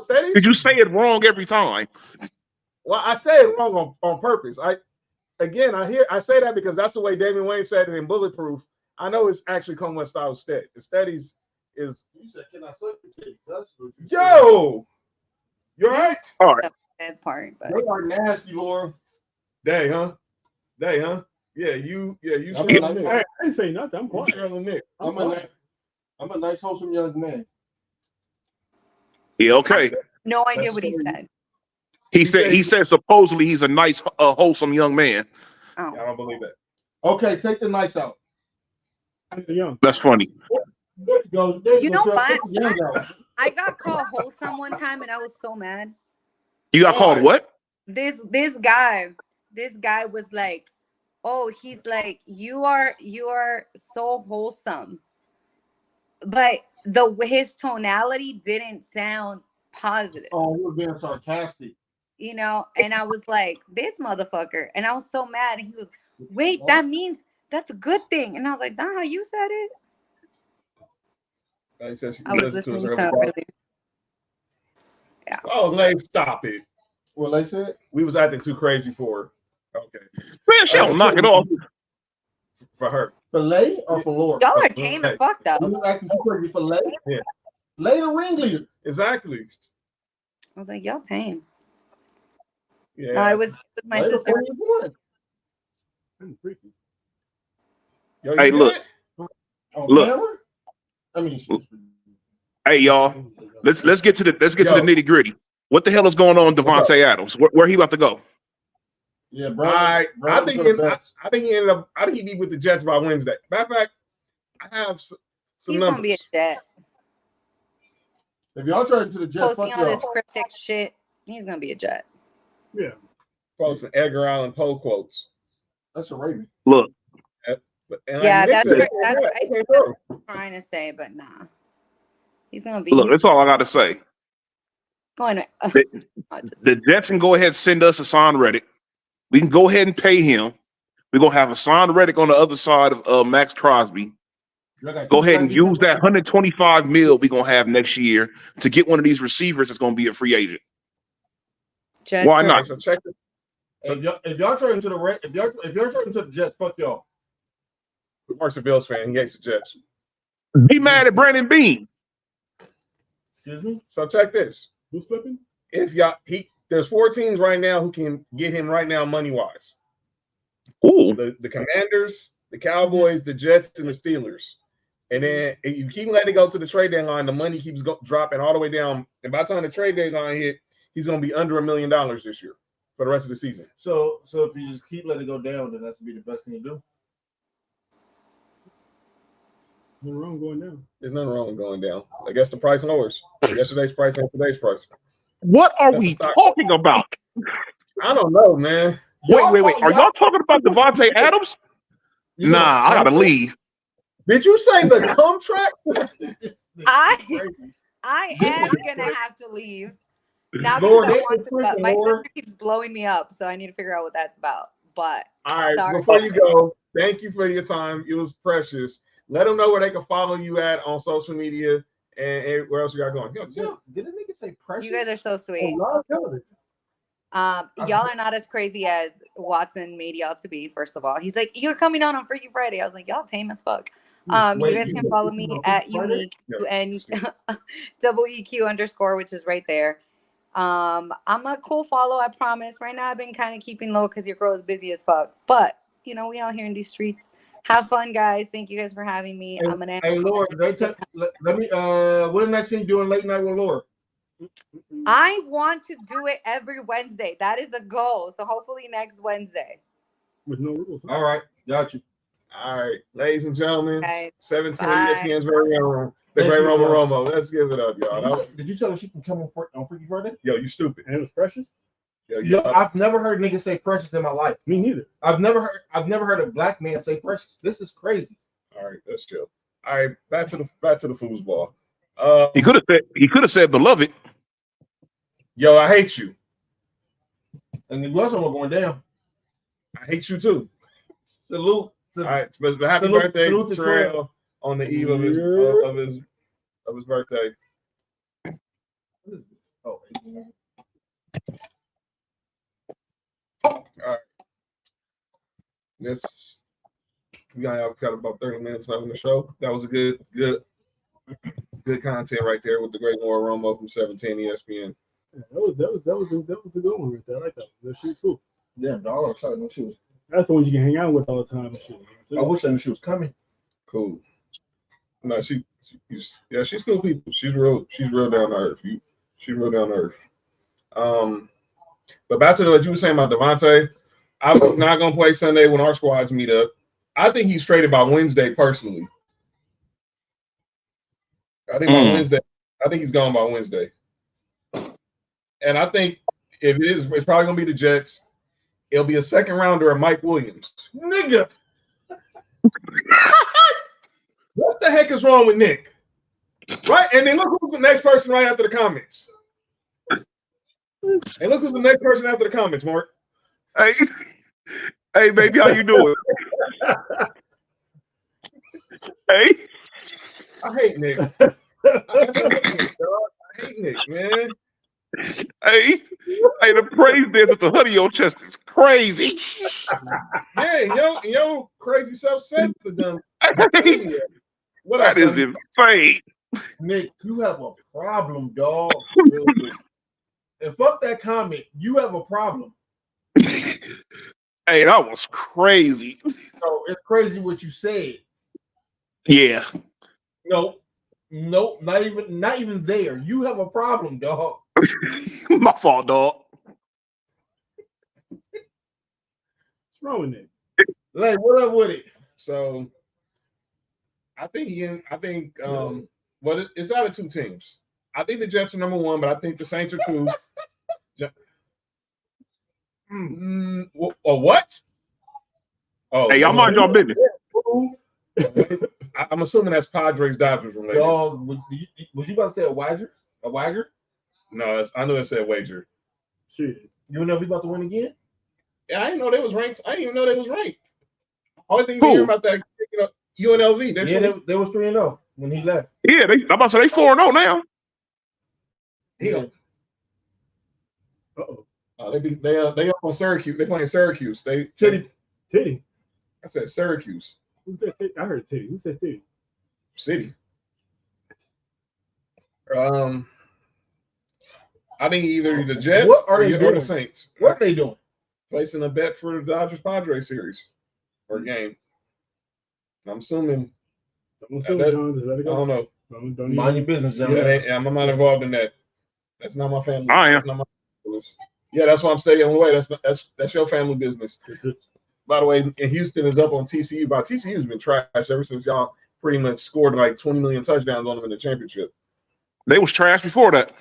Steady? Did you say it wrong every time? Well, I say it wrong on purpose. I say that because that's the way Damian Wayne said it in Bulletproof. I know it's actually come with style steady. The steadies is You said, can I suck your titty? That's what you yo. You all right? All right. That part, but They are nasty, Laura. Day, huh? Yeah, you I'm sure like, Nick. I didn't say nothing. I'm You quiet. sure Nick. I'm a nice, wholesome young man. Yeah, okay. no idea what he said. He said supposedly he's a nice, wholesome young man. Oh. I don't believe that. Okay, take the nice out. Young. That's funny. There you go. There You know Trell. what? Take the young out. I got called wholesome one time and I was so mad. You got called what? This guy was like, oh, he's like, you are so wholesome. But his tonality didn't sound positive. Oh, you were being sarcastic. You know, and I was like, this motherfucker. And I was so mad. And he was, wait, that means that's a good thing. And I was like, that's how you said it? I said she I was listening to him really. Yeah. Oh, Lay, stop it. What they said? We was acting too crazy for her. Okay. Man, she don't knock it off. For her. Filet or for Laura? Y'all are tame as fuck, though. You acting too crazy for Lay? Yeah. Lay the ringleader. Exactly. I was like, y'all tame. Yeah. No, it was my Lay the sister. 41. Yo, Hey, you look. good? On Look. camera? I mean, Hey, y'all. Let's get to the nitty gritty. What the hell is going on with Davante Adams? Where he about to go? yeah, bro. I think he be with the Jets by Wednesday. Matter of fact, I have some He's numbers. gonna be a Jet. If y'all try to the Jets, Posting fuck all y'all. this cryptic shit. He's gonna be a Jet. Yeah. Posting Edgar Allan Poe quotes. That's a Raven. Look, Yeah, that's what true. I'm trying to say, but nah. He's gonna be. look. That's all I got to say. Going to. The Jets can go ahead and send us Hassan Reddick. We can go ahead and pay him. We're gonna have Hassan Reddick on the other side of Max Crosby. Go ahead and use that $125 million we're gonna have next year to get one of these receivers that's gonna be a free agent. Jets Why not? So check it. So if y'all trade him to the if y'all trade him to the Jets, fuck y'all. Mark's a Bills fan. He hates the Jets. Be mad at Brandon Bean. Excuse me? So check this. Who's flipping? If there's 4 teams right now who can get him right now money wise. Ooh. The Commanders, the Cowboys, the Jets, and the Steelers. And then if you keep letting it go to the trade deadline, the money keeps dropping all the way down. And by the time the trade deadline hit, he's going to be under $1 million this year for the rest of the season. So if you just keep letting it go down, then that's be the best thing to do. Nothing wrong going down. There's nothing wrong with going down. I guess the price lowers. Yesterday's price ain't today's price. What are we talking about? I don't know, man. Wait. Are y'all talking about Davante Adams? Nah, I gotta leave. Did you say the contract? I am gonna have to leave. Now Lord, my sister keeps blowing me up, so I need to figure out what that's about. But all right, sorry. before you go, thank you for your time. It was precious. Let them know where they can follow you at on social media and where else you got going. Yo, did a nigga say precious? You guys are so sweet. Oh, Y'all are not as crazy as Watson made y'all to be. First of all, he's like, "You're coming on Freaky Friday." I was like, "Y'all tame as fuck." You guys can follow me at UNEEQ UNEEQ_, which is right there. I'm a cool follow, I promise. Right now, I've been kind of keeping low because your girl is busy as fuck. But we out here in these streets. Have fun, guys. Thank you guys for having me. I'm gonna. Hey, Laura, let me. What the next thing you doing late night with Laura? I want to do it every Wednesday. That is the goal. So hopefully next Wednesday. With no rules. All right, got you. All right, ladies and gentlemen, Okay. 710 ESPN's very own, the great Laura Romo. Let's give it up, y'all. Did you tell her she can come on Freaky Friday? Yo, you stupid. And it was precious. Yo, I've never heard niggas say precious in my life. Me neither. I've never heard a black man say precious. This is crazy. All right, that's chill. All right, back to the foosball. He could have said beloved. Yo, I hate you. And the gloves are going down. I hate you too. Salute. All right, but happy birthday, Terrell, on the eve of his birthday. What is this? Oh, all right. We got about 30 minutes left in the show. That was a good content right there with the great Laura Romo from 710 ESPN. Yeah, that was a good one right there. I like that. That shit's cool. damn, dog. I know she was. That's the one you can hang out with all the time and shit. I wish I knew she was coming. Cool. No, she's cool people. She's real down to earth. She's real down to earth. But back to what you were saying about Davante, I'm not gonna play Sunday when our squads meet up. I think he's traded by Wednesday personally. I think by Wednesday. I think he's gone by Wednesday. And I think if it is, it's probably gonna be the Jets. It'll be a second rounder of Mike Williams. Nigga. What the heck is wrong with Nick? Right? And then look who's the next person right after the comments. Hey, look who's the next person after the comments, Mark. Hey, baby, how you doing? Hey. I hate Nick. I hate Nick, man. Hey, the praise dance with the hoodie on chest is crazy. Yeah, yo, crazy self said to them. What That else? is insane. Nick, you have a problem, dog. Real quick. And fuck that comment. You have a problem. Hey, that was crazy. So it's crazy what you said. Yeah. Nope, not even there. You have a problem, dog. My fault, dog. What's wrong with it? Like, what up with it? So I think well, it's out of two teams. I think the Jets are number one, but I think the Saints are two. What? Oh, Hey, y'all mind y'all business. I'm assuming that's Padres Dodgers related. Dog, was you about to say a wager? A wager? No, I know it said wager. Shit. You know if we about to win again? Yeah, I didn't know they was ranked. I didn't even know they was ranked. Only thing you hear about that, UNLV. They was 3-0 when he left. Yeah, I'm about to say they 4-0 now. Yeah. Uh-oh. They up on Syracuse. They playing Syracuse. Titty. I said Syracuse. Who said Titty? I heard Titty. Who said Titty? City. I think either the Jets or the Saints. What are they doing? Placing a bet for the Dodgers-Padres series or game. I'm assuming. John, just let it I go. don't know. Don't Mind your business, gentlemen. I'm not involved in that. That's not my family. I am. That's not my business. Yeah, that's why I'm staying away. That's your family business. By the way, in Houston is up on TCU. But TCU has been trash ever since y'all pretty much scored like 20 million touchdowns on them in the championship. They was trash before that.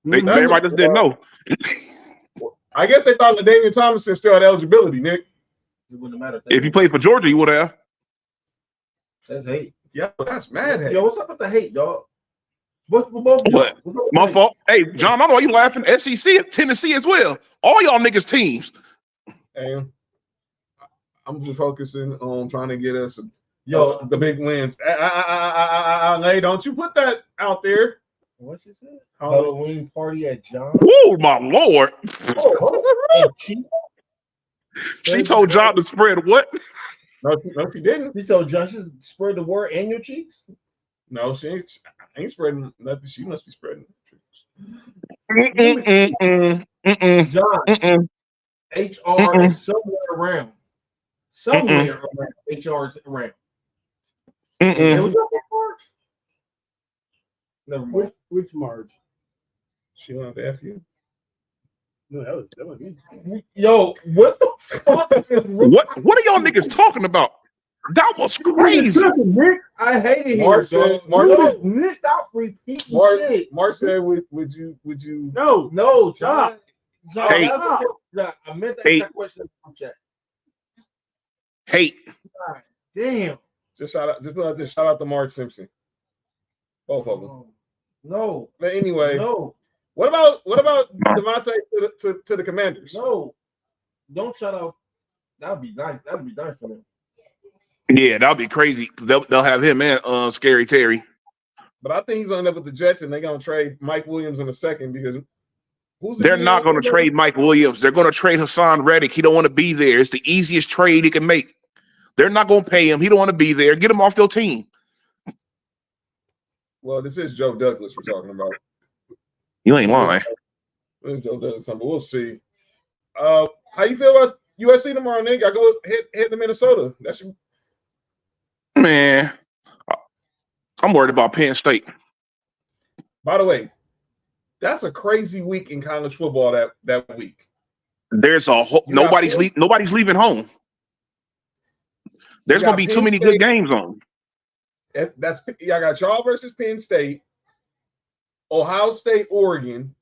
Everybody just didn't know. I guess they thought LaDainian Tomlinson still had eligibility, Nick. It wouldn't matter. If you played for Georgia, you would have. That's hate. Yeah, that's mad hate. Yo, what's up with the hate, dog? What? My fault. Hey, John, I know you laughing. SEC and Tennessee as well. All y'all niggas teams. Hey, I'm just focusing on trying to get us the big wins. Hey, don't you put that out there. What she said? Halloween party at John. Oh my lord! She told John to spread what? No, she didn't. She told John to spread the word and your cheeks. No, she ain't spreading nothing. She must be spreading. John, HR is somewhere around. Somewhere around. HR is around. Was that March? Never mind. Which Marge? She went to FU. No, that was me. Yo, what the fuck? What are y'all niggas talking about? That was crazy. Nick, I hate it Mark here. Said, stop repeating shit. Mark said, would you? No, John. Hey. I meant that question in the chat. Hate. God damn. Just put out this. Shout out to Mark Simpson. Both of them. No. But anyway. No. What about Davante to the Commanders? No. Don't shout out. That'd be nice. That'd be nice for them. Yeah, that'll be crazy. They'll have him and Scary Terry. But I think he's gonna end up with the Jets, and they're gonna trade Mike Williams in a second because they're not going to trade Mike Williams. They're going to trade Hassan Reddick. He don't want to be there. It's the easiest trade he can make. They're not going to pay him. He don't want to be there. Get him off their team. Well, this is Joe Douglas we're talking about. You ain't lying. This is Joe Douglas, but we'll see. How you feel about USC tomorrow, Nick? I go hit the Minnesota. That's Man, I'm worried about Penn State. By the way, that's a crazy week in college football that week. There's a whole nobody's leaving home. There's going to be too many good games on. I got y'all versus Penn State, Ohio State, Oregon.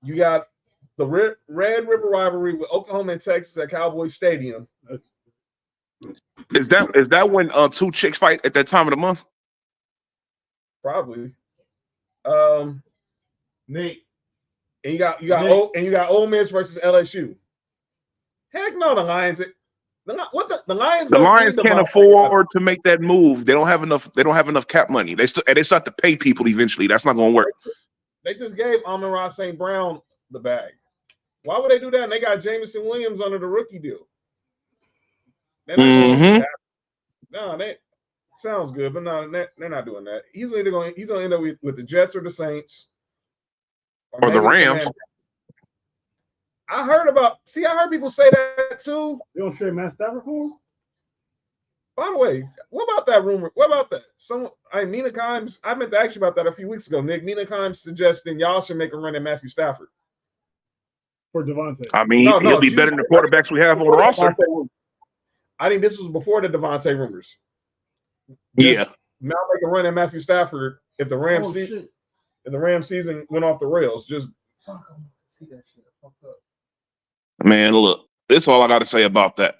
You got the Red River rivalry with Oklahoma and Texas at Cowboy Stadium. Is that when two chicks fight at that time of the month? Probably. Nate. And you got Ole Miss versus LSU. Heck no, the Lions. The Lions can't afford to make that move. They don't have enough cap money. They still have to pay people eventually. That's not going to work. They just gave Amon-Ra St. Brown the bag. Why would they do that? And they got Jameson Williams under the rookie deal. They're not going to no, that sounds good, but no, they're not doing that. He's going to end up with the Jets or the Saints. Or the Rams. I heard people say that too. They don't trade Matt Stafford for him? By the way, what about that rumor? What about that? Nina Kimes, I meant to ask you about that a few weeks ago, Nick. Nina Kimes suggesting y'all should make a run at Matthew Stafford. For Davante. I mean, he'll be better than the quarterbacks we have on the roster. I think this was before the Davante rumors. Yeah. Now make a run at Matthew Stafford if the Rams season went off the rails. Just see that shit. Fucked up. Man, look, that's all I got to say about that.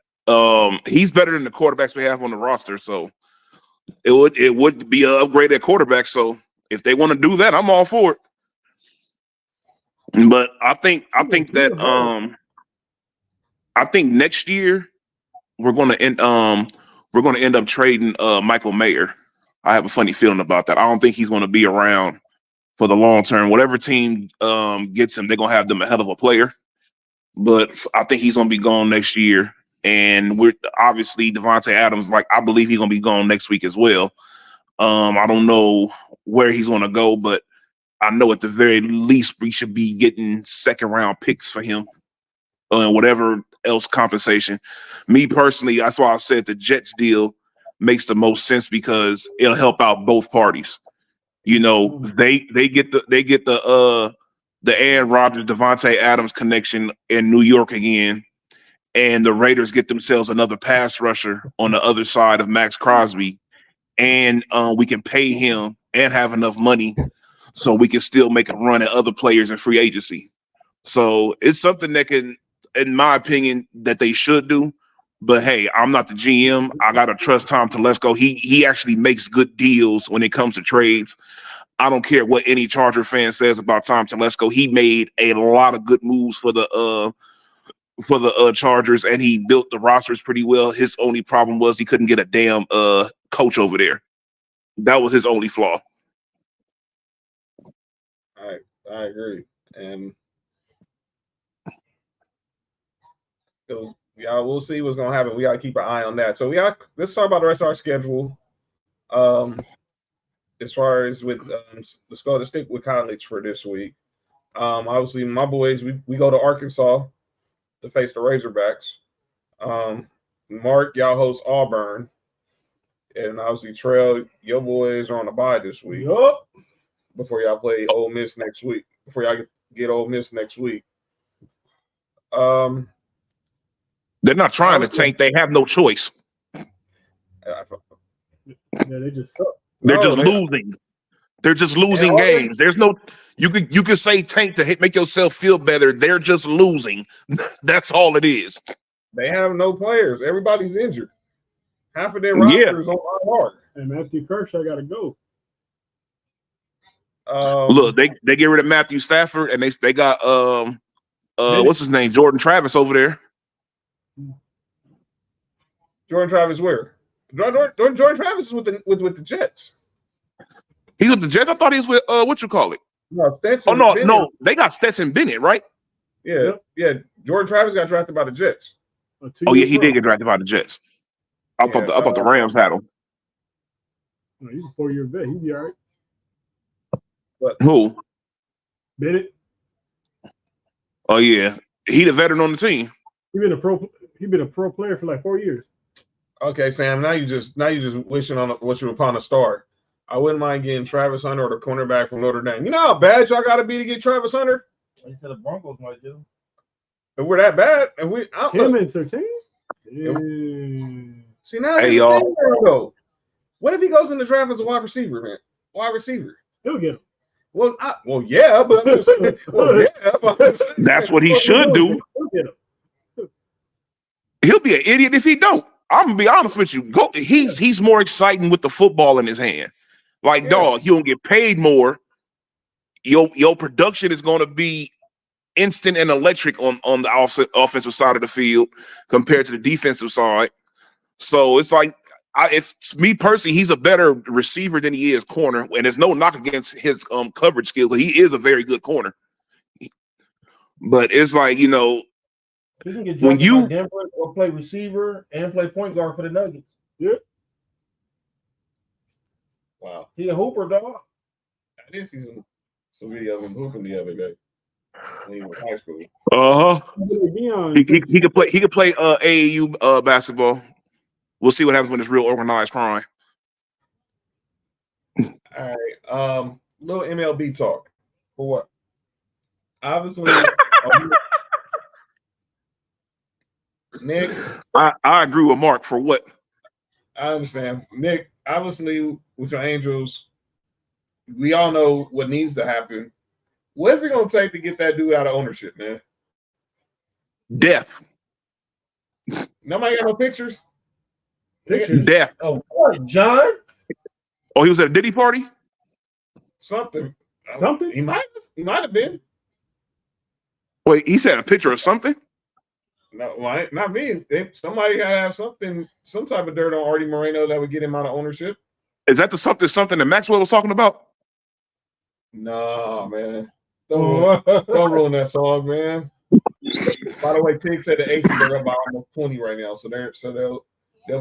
He's better than the quarterbacks we have on the roster, so it would be an upgrade at quarterback. So if they want to do that, I'm all for it. But I think next year we're going to end up trading Michael Mayer. I have a funny feeling about that. I don't think he's going to be around for the long term. Whatever team gets him, they're going to have them a hell of a player. But I think he's going to be gone next year. And we're obviously Davante Adams, I believe he's going to be gone next week as well. I don't know where he's going to go, but I know at the very least we should be getting second round picks for him and whatever else compensation. Me personally, that's why I said the Jets deal makes the most sense because it'll help out both parties. You know, they get the Aaron Rodgers, Davante Adams connection in New York again, and the Raiders get themselves another pass rusher on the other side of Max Crosby, and we can pay him and have enough money so we can still make a run at other players in free agency. So it's something that can, in my opinion, that they should do. But hey, I'm not the GM. I gotta trust Tom Telesco. He actually makes good deals when it comes to trades. I don't care what any Charger fan says about Tom Telesco. He made a lot of good moves for the Chargers, and he built the rosters pretty well. His only problem was he couldn't get a damn coach over there. That was his only flaw. I agree, and we'll see what's gonna happen. We gotta keep an eye on that. So let's talk about the rest of our schedule. As far as with let's go to stick with college for this week. Obviously, my boys, we go to Arkansas to face the Razorbacks. Mark, y'all host Auburn, and obviously Trail, your boys are on the bye this week. Yup. Before y'all play Ole Miss next week. Before y'all get Ole Miss next week. They're not trying to tank. They have no choice. Yeah, they just suck. They're just losing. They're just losing games. There's no you could say tank to make yourself feel better. They're just losing. That's all it is. They have no players. Everybody's injured. Half of their roster is on IR. And Matthew Kershaw got to go. Look, they get rid of Matthew Stafford, and they got what's his name, Jordan Travis over there. Jordan Travis where? Jordan Travis is with the Jets. He's with the Jets. I thought he was with what you call it? No, Stetson. No, they got Stetson Bennett, right? Yeah. Jordan Travis got drafted by the Jets. Oh yeah, he did get drafted by the Jets. I thought the Rams had him. No, he's a 4-year vet. He'd be all right. But who? Bennett. Oh yeah, he the veteran on the team. He been a pro player for like 4 years. Okay, Sam. Now you just wishing upon a star. I wouldn't mind getting Travis Hunter or the cornerback from Notre Dame. You know how bad y'all got to be to get Travis Hunter? He said the Broncos might get him. If we're that bad, and him and 13. See now, hey y'all. What if he goes in the draft as a wide receiver, man? Wide receiver. Still get him. Yeah, but I'm just saying, that's what he should do. He'll be an idiot if he don't. I'm gonna be honest with you. He's more exciting with the football in his hand. Like, dog, you don't get paid more. Your production is going to be instant and electric on the offensive side of the field compared to the defensive side. So it's like, it's me personally. He's a better receiver than he is corner, and there's no knock against his coverage skills. He is a very good corner. But it's like, you know, He can get when drafted you by Denver or play receiver and play point guard for the Nuggets. Yeah. Wow. He a hooper, dog. I did see some video of him hooping the other day when he was in high school. he could play AAU basketball. We'll see what happens when it's real organized crime. All right. Little MLB talk. For what? Obviously, Nick. I agree with Mark for what? I understand. Nick, obviously, with your Angels, we all know what needs to happen. What's it going to take to get that dude out of ownership, man? Death. Nobody got no pictures? Death. Oh, what, John? Oh, he was at a Diddy party? Something. Something? He might have been. Wait, he said a picture of something? No, well, not me. Somebody got to have something, some type of dirt on Artie Moreno that would get him out of ownership. Is that the something that Maxwell was talking about? No, man. Don't ruin that song, man. By the way, Tig said the Aces are up by almost 20 right now, so there'll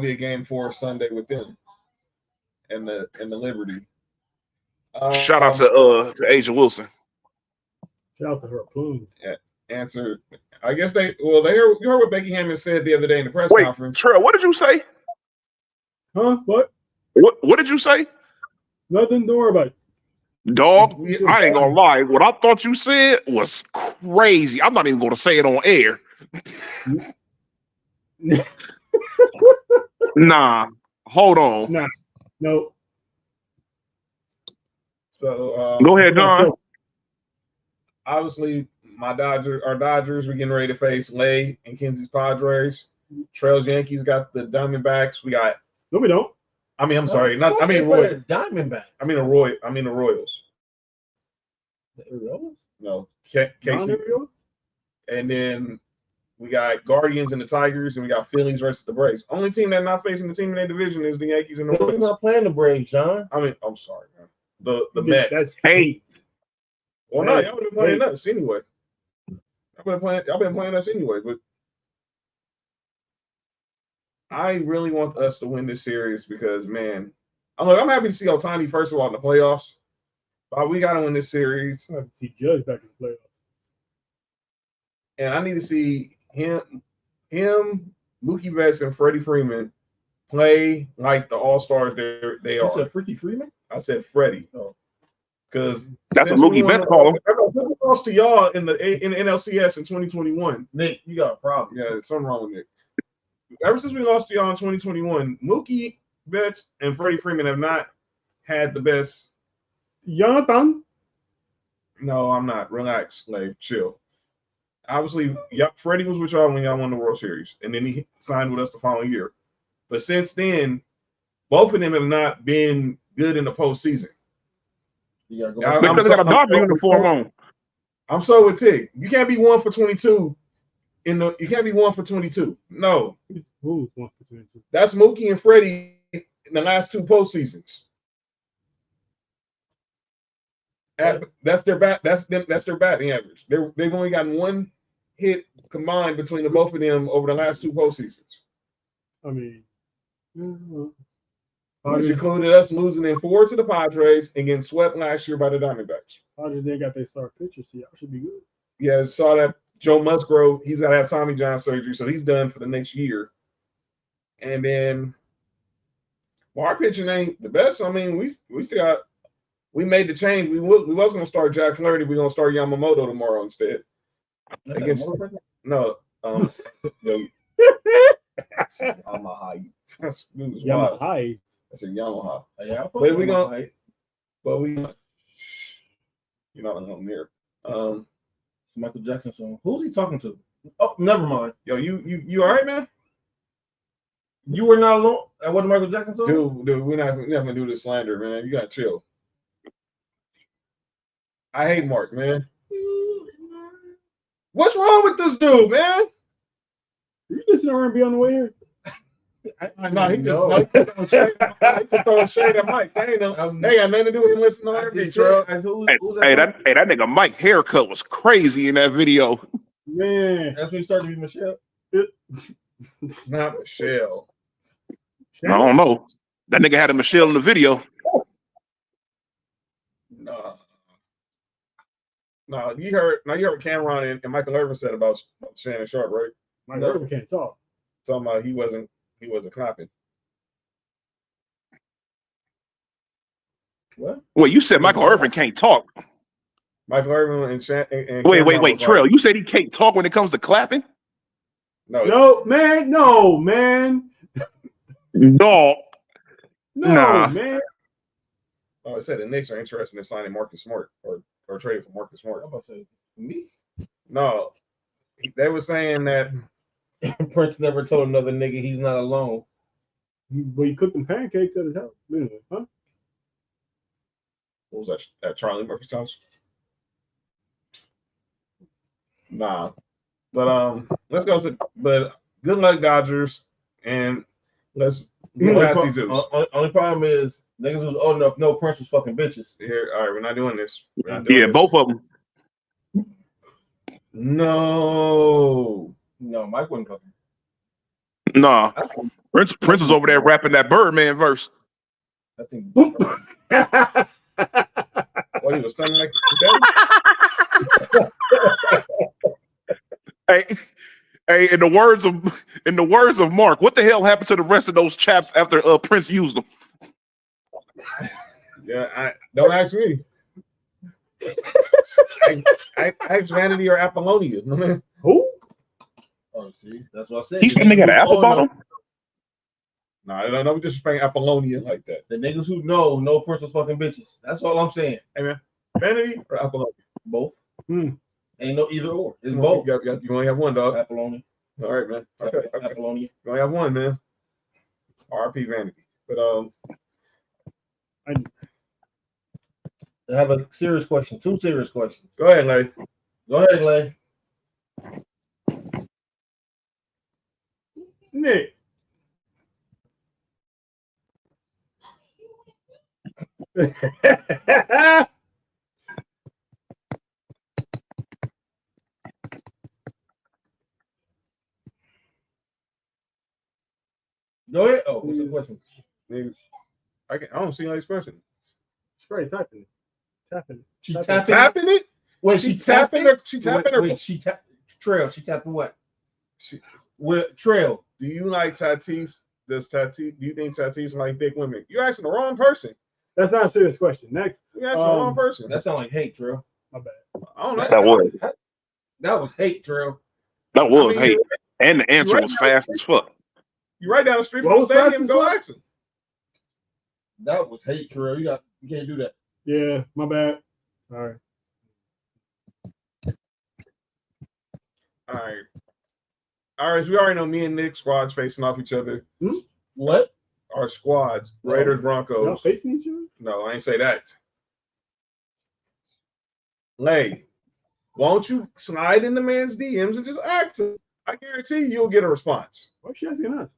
be a game 4 Sunday with them and the Liberty. Shout out to Asia Wilson. Shout out to her plumes. Answer. I guess you heard what Becky Hammond said the other day in the press conference. Trell, what did you say? Huh? What? What did you say? Nothing. Don't worry about it. Dog, I ain't gonna lie. What I thought you said was crazy. I'm not even gonna say it on air. Nah, hold on. Nah, no. So go ahead, John. Obviously, our Dodgers, we're getting ready to face Lay and Kenzie's Padres. Trail's Yankees got the Diamondbacks. We got. No, we don't. I mean, I'm sorry. Royals. Diamondbacks. I mean the Royals. The Royals? No, Casey. And then we got Guardians and the Tigers, and we got Phillies versus the Braves. Only team that's not facing the team in their division is the Yankees and the Royals. Not playing the Braves, John. I mean, I'm sorry, man. The Mets. That's hate. Well, no, y'all would have been playing us anyway. Y'all been playing us anyway, but I really want us to win this series because, man, I'm happy to see Ohtani first of all in the playoffs. But we got to win this series. I have to see Judge back in the playoffs. And I need to see him, Mookie Betts, and Freddie Freeman play like the all-stars they are. You said Freaky Freeman? I said Freddie. Because that's a Mookie Betts call him. I lost to y'all in the NLCS in 2021. Nick, you got a problem. Yeah, there's something wrong with Nick. Ever since we lost to y'all in 2021, Mookie Betts and Freddie Freeman have not had the best. Jonathan? No, I'm not. Relax, chill. Obviously, Freddie was with y'all when y'all won the World Series, and then he signed with us the following year. But since then, both of them have not been good in the postseason. You got a Dodger uniform on. I'm so with Tig. You can't be 1 for 22. You can't be 1 for 22. No. Who's 1 for 22? That's Mookie and Freddie in the last 2 postseasons. That's their batting average. They've only gotten 1 hit combined between the both of them over the last 2 postseasons. I mean, which included us losing in 4 to the Padres and getting swept last year by the Diamondbacks. Padres, they got their star pitcher, so y'all should be good. Yeah, saw that Joe Musgrove, he's got to have Tommy John surgery, so he's done for the next year. And then, our pitching ain't the best. I mean, we still got. We made the change. We was going to start Jack Flaherty. We're going to start Yamamoto tomorrow instead. No. Yamaha. Yamaha. I said Yamaha. Yeah, but we going. But we. You're not on here. Michael Jackson song. Who's he talking to? Oh, never mind. Yo, you all right, man? You were not alone. That wasn't Michael Jackson song? Dude, we're not gonna do this slander, man. You gotta chill. I hate Mark, man. What's wrong with this dude, man? You listen to R&B on the way here? No, he just throwing shade at Mike. They got nothing to do with him listening to R&B, bro. Hey, that nigga Mike haircut was crazy in that video. Man, That's when he started to be Michelle. Not Michelle. I don't know. That nigga had a Michelle in the video. No, you heard what Cameron and Michael Irvin said about Shannon Sharp, right? Michael Irvin can't talk. Talking about he wasn't clapping. What? Wait, you said Michael Irvin can't talk. Michael Irvin and Cameron Wait, Trail. Like, you said he can't talk when it comes to clapping? No, man. No, man. Oh, it said the Knicks are interested in signing Marcus Smart or trading for Marcus Smart. I'm about to say me. No, they were saying that Prince never told another nigga he's not alone. But he cooked them pancakes at his house. Anyway, huh? What was that at Charlie Murphy's house? Nah, but let's go to. But good luck, Dodgers, and let's get past these dudes. Only problem is niggas who's old enough know Prince was fucking bitches. Here, all right, we're not doing this. Both of them. No, Mike wasn't fucking. Nah, Prince was over there rapping that Birdman verse. I think. What, he was stunning like his daddy? Hey, in the words of Mark, what the hell happened to the rest of those chaps after Prince used them? Yeah, don't ask me. I asked Vanity or Apollonia. Who? Oh, see, that's what I said. He said nigga got an apple bottom. Nah, I don't know. We just spraying Apollonia like that. The niggas who know Prince was fucking bitches. That's all I'm saying. Hey man, Vanity or Apollonia? Both. Ain't no either or. It's both. You only have one, dog. Apollonia. All right, man. Okay. Apollonia. You only have one, man. RP Vanity. But I have a serious question. 2 serious questions. Go ahead, Lay. Nick. Go ahead. Oh, what's the question? I don't see Lay's question. Straight tapping it. She tapping it? Wait, she tapping her. She tapping her. Wait, Trail. She tapping what? Trail. Do you like Tatis? Do you think Tatis like thick women? You're asking the wrong person. That's not a serious question. Next. You're asking the wrong person. That sounds like hate, Trail. My bad. I don't know. That was hate, Trail. That was hate. And the answer was fast as fuck. You right down the street from the stadium, go ask him. That was hate, Trail. You can't do that. Yeah, my bad. All right. All right, so we already know me and Nick squads facing off each other. What? Our squads, Raiders, Broncos. Y'all facing each other? No, I ain't say that. Lay, won't you slide in the man's DMs and just ask him? I guarantee you'll get a response. What's she asking us?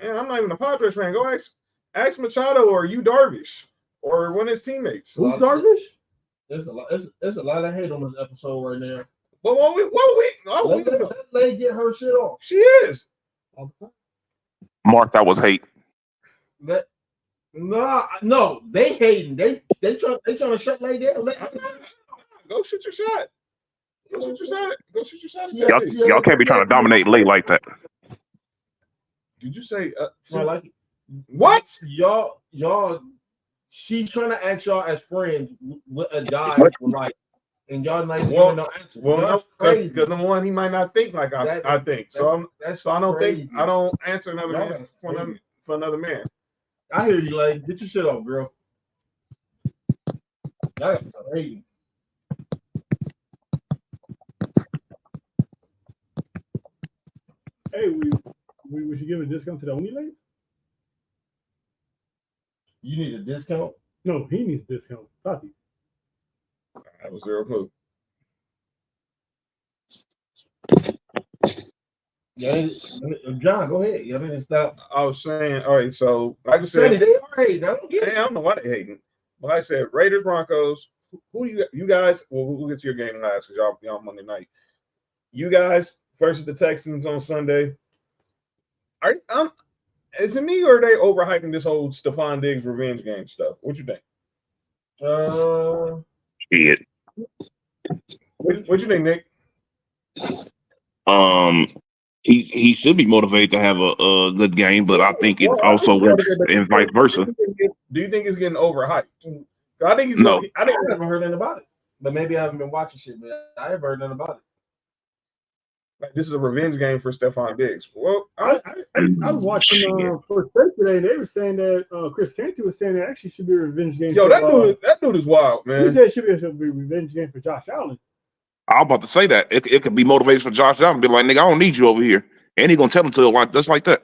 Yeah, I'm not even a Padres fan. Go ask Machado or Yu Darvish or one of his teammates. Who's Darvish? There's a lot of hate on this episode right now. But let Lay get her shit off. She is. Mark, that was hate. No, they hating. They trying to shut Lay down. Go shoot your shot. Go shoot your shot. Y'all can't be trying to dominate Lay like that. Did you say? I like it. What? Y'all. She's trying to ask y'all as friends with a guy like, and y'all not giving no answer. Well, because number one, he might not think like I think. So I don't think I don't answer another man for another man. I hear you, Lay. Get your shit off, girl. That's crazy. Hey, we should give a discount to the only Lays? You need a discount? No, he needs a discount. Tati. That was zero clue. Yeah, John, go ahead. You didn't stop. I was saying, all right, so like I Sonny, said, they are hating. I don't get I it. don't know why they hating. But like I said, Raiders, Broncos. Who do you guys? Well, we'll get to your game last because y'all Monday night. You guys versus the Texans on Sunday. Is it me or are they overhyping this whole Stephon Diggs revenge game stuff? What you think? Shit. What you think, Nick? He should be motivated to have a good game, but I think it also works and vice versa. Do you think he's getting overhyped? I think he's No. I haven't heard anything about it. But maybe I haven't been watching shit, but I haven't heard nothing about it. Like, this is a revenge game for Stephon Diggs. Well, I was watching First Take today, and they were saying that Chris Canty was saying it actually should be a revenge game. Yo, that dude is wild, man. He said it should be a revenge game for Josh Allen. I was about to say that. It could be motivation for Josh Allen. Be like, nigga, I don't need you over here. And he gonna tell him to it just like that.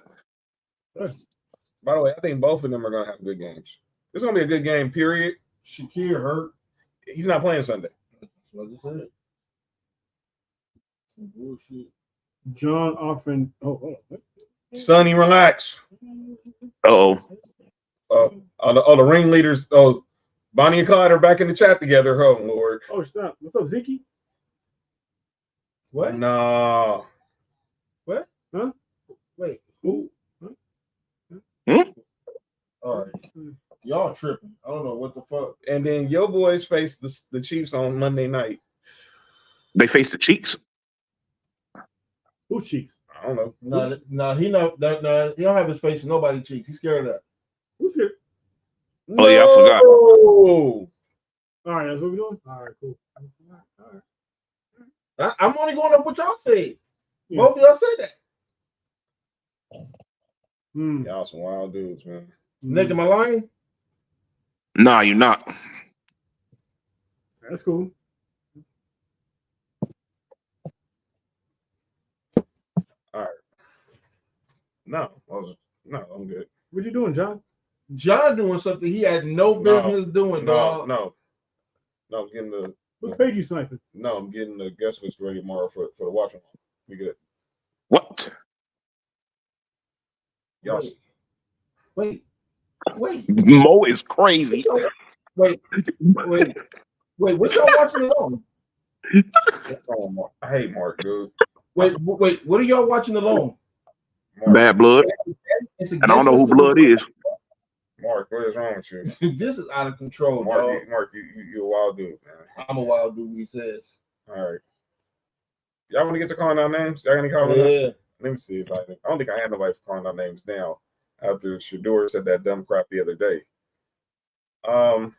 By the way, I think both of them are gonna have good games. It's gonna be a good game, period. Shakir hurt. He's not playing Sunday. That's what I said. Some bullshit. John offering. Sonny, relax. Uh-oh. All the ringleaders. Oh, Bonnie and Clyde are back in the chat together. Oh Lord. Oh, stop. What's up, Zeke? What? Nah. What? Huh? Wait. Who? All right. Y'all tripping. I don't know what the fuck. And then your boys face the Chiefs on Monday night. They face the Chiefs. Who's Chiefs? I don't know. No, he don't have his face in nobody's cheeks. He's scared of that. Who's here? Oh, yeah, I forgot. No. All right, that's what we're doing. All right, cool. All right. I'm only going up what y'all said. Yeah. Both of y'all said that. Y'all some wild dudes, man. Nick, am I lying? Nah, you're not. That's cool. All right. No, I'm good. What you doing, John? John doing something he had no business doing, dog. No, I'm getting the. What page you sniping? No, I'm getting the guest list ready tomorrow for the watch along. We good. What? Y'all. Wait. Mo is crazy. Wait. What y'all watching alone? I hate Mark, dude. Wait. What are y'all watching alone? Mark. Bad blood. And I don't know who blood is. Mark, what is wrong with you? This is out of control, Mark, dog. you're a wild dude, man. I'm a wild dude, he says. All right. Y'all want to get to calling out names? Y'all got any calling out? Let me see if I don't think I had nobody for calling out names now after Shador said that dumb crap the other day. I'm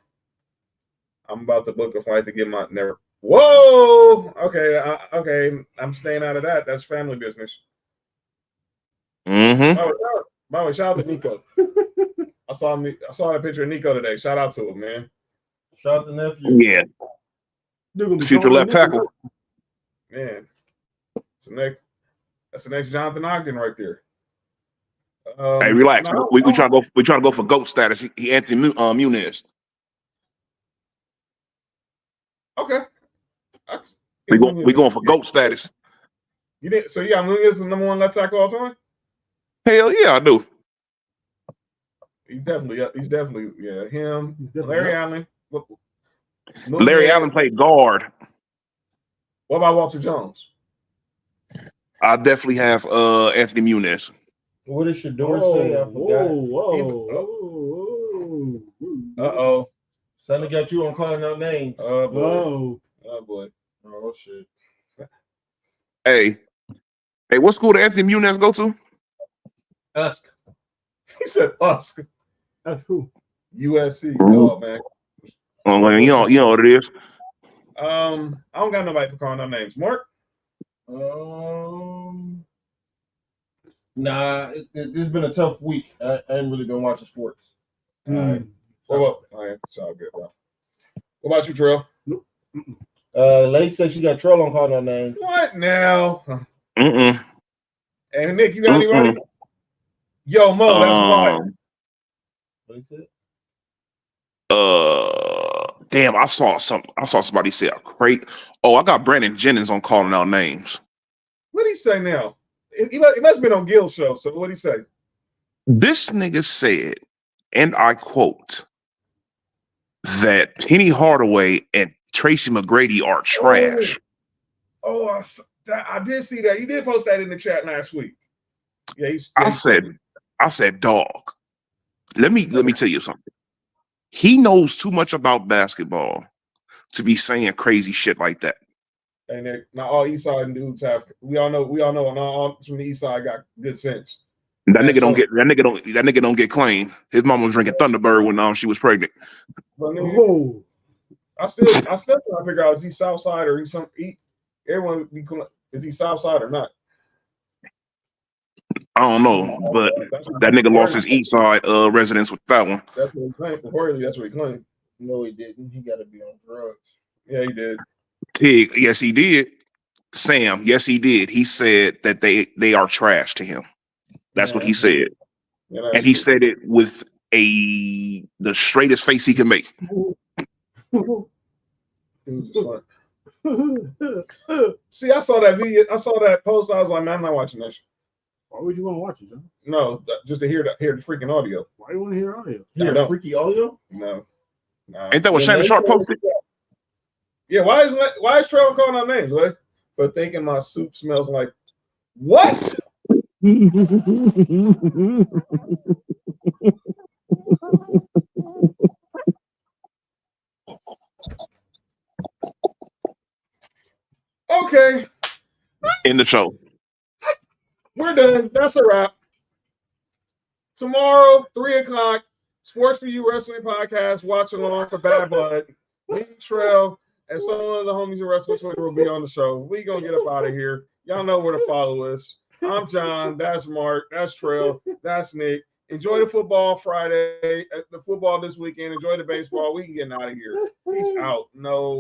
about to book a flight to get my never. Whoa! Okay, I'm staying out of that. That's family business. Mm-hmm. By the way, shout out to Nico. I saw a picture of Nico today. Shout out to him, man. Shout out to nephew. Yeah. Future left tackle. Man, that's the next Jonathan Ogden right there. Hey, relax. We trying to go for GOAT status. He Anthony Muniz. Okay. We going for GOAT status. You did so? Yeah, Muniz is the number one left tackle all time. Hell yeah, I do. He's definitely him. Larry Allen. Larry Allen played guard. What about Walter Jones? I definitely have Anthony Muniz. What did Shador say? I forgot. Whoa. Uh-oh. Sonny got you on calling out names. Oh boy. Whoa. Oh boy. Oh shit. Hey, what school did Anthony Muniz go to? Usk. He said Usk. That's cool. USC. Oh man. Oh, you know what it is. I don't got nobody for calling out names. Mark? Nah, it's been a tough week. I ain't really been watching sports. All right. All right. It's all good, bro. What about you, Trill? Lady said she got troll on calling out names. What now? Mm-mm. And Nick, you got anybody? Yo, Mo, that's wild. What he said? Damn, I saw somebody say a crate. Oh, I got Brandon Jennings on calling out names. What did he say now? He must have been on Gil's show. So what'd he say? This nigga said, and I quote, that Penny Hardaway and Tracy McGrady are trash. I did see that. He did post that in the chat last week. Yeah, I said, dog. Let me tell you something. He knows too much about basketball to be saying crazy shit like that. And now all East Side dudes have. We all know, and all from the East Side got good sense. That nigga don't get claimed. His mama was drinking Thunderbird when she was pregnant. Oh. I still trying to figure out, is he South Side or everyone is he South Side or not? I don't know, but that nigga lost his East Side residence with that one. That's what he claimed. Reportedly, that's what he claimed. No, he didn't. He got to be on drugs. Yeah, he did. Tig, yes, he did. Sam, yes, he did. He said that they are trash to him. That's what he said. Yeah, and he said it with the straightest face he can make. See, I saw that video. I saw that post. I was like, man, I'm not watching that shit. Why would you want to watch it, John? No, just to hear the freaking audio. Why do you want to hear audio? Hear freaky audio? No. Nah. Ain't that what Shannon Sharp posted? Yeah, why is Trevor calling out names, right? But thinking my soup smells like what? Okay. In the show. We're done. That's a wrap. Tomorrow, 3:00, Sports4U Wrestling Podcast. Watch along for Bad Blood. Me, Trail, and some of the homies in Wrestling Twitter will be on the show. We gonna get up out of here. Y'all know where to follow us. I'm John. That's Mark. That's Trail. That's Nick. Enjoy the football Friday. The football this weekend. Enjoy the baseball. We can get out of here. Peace out. No.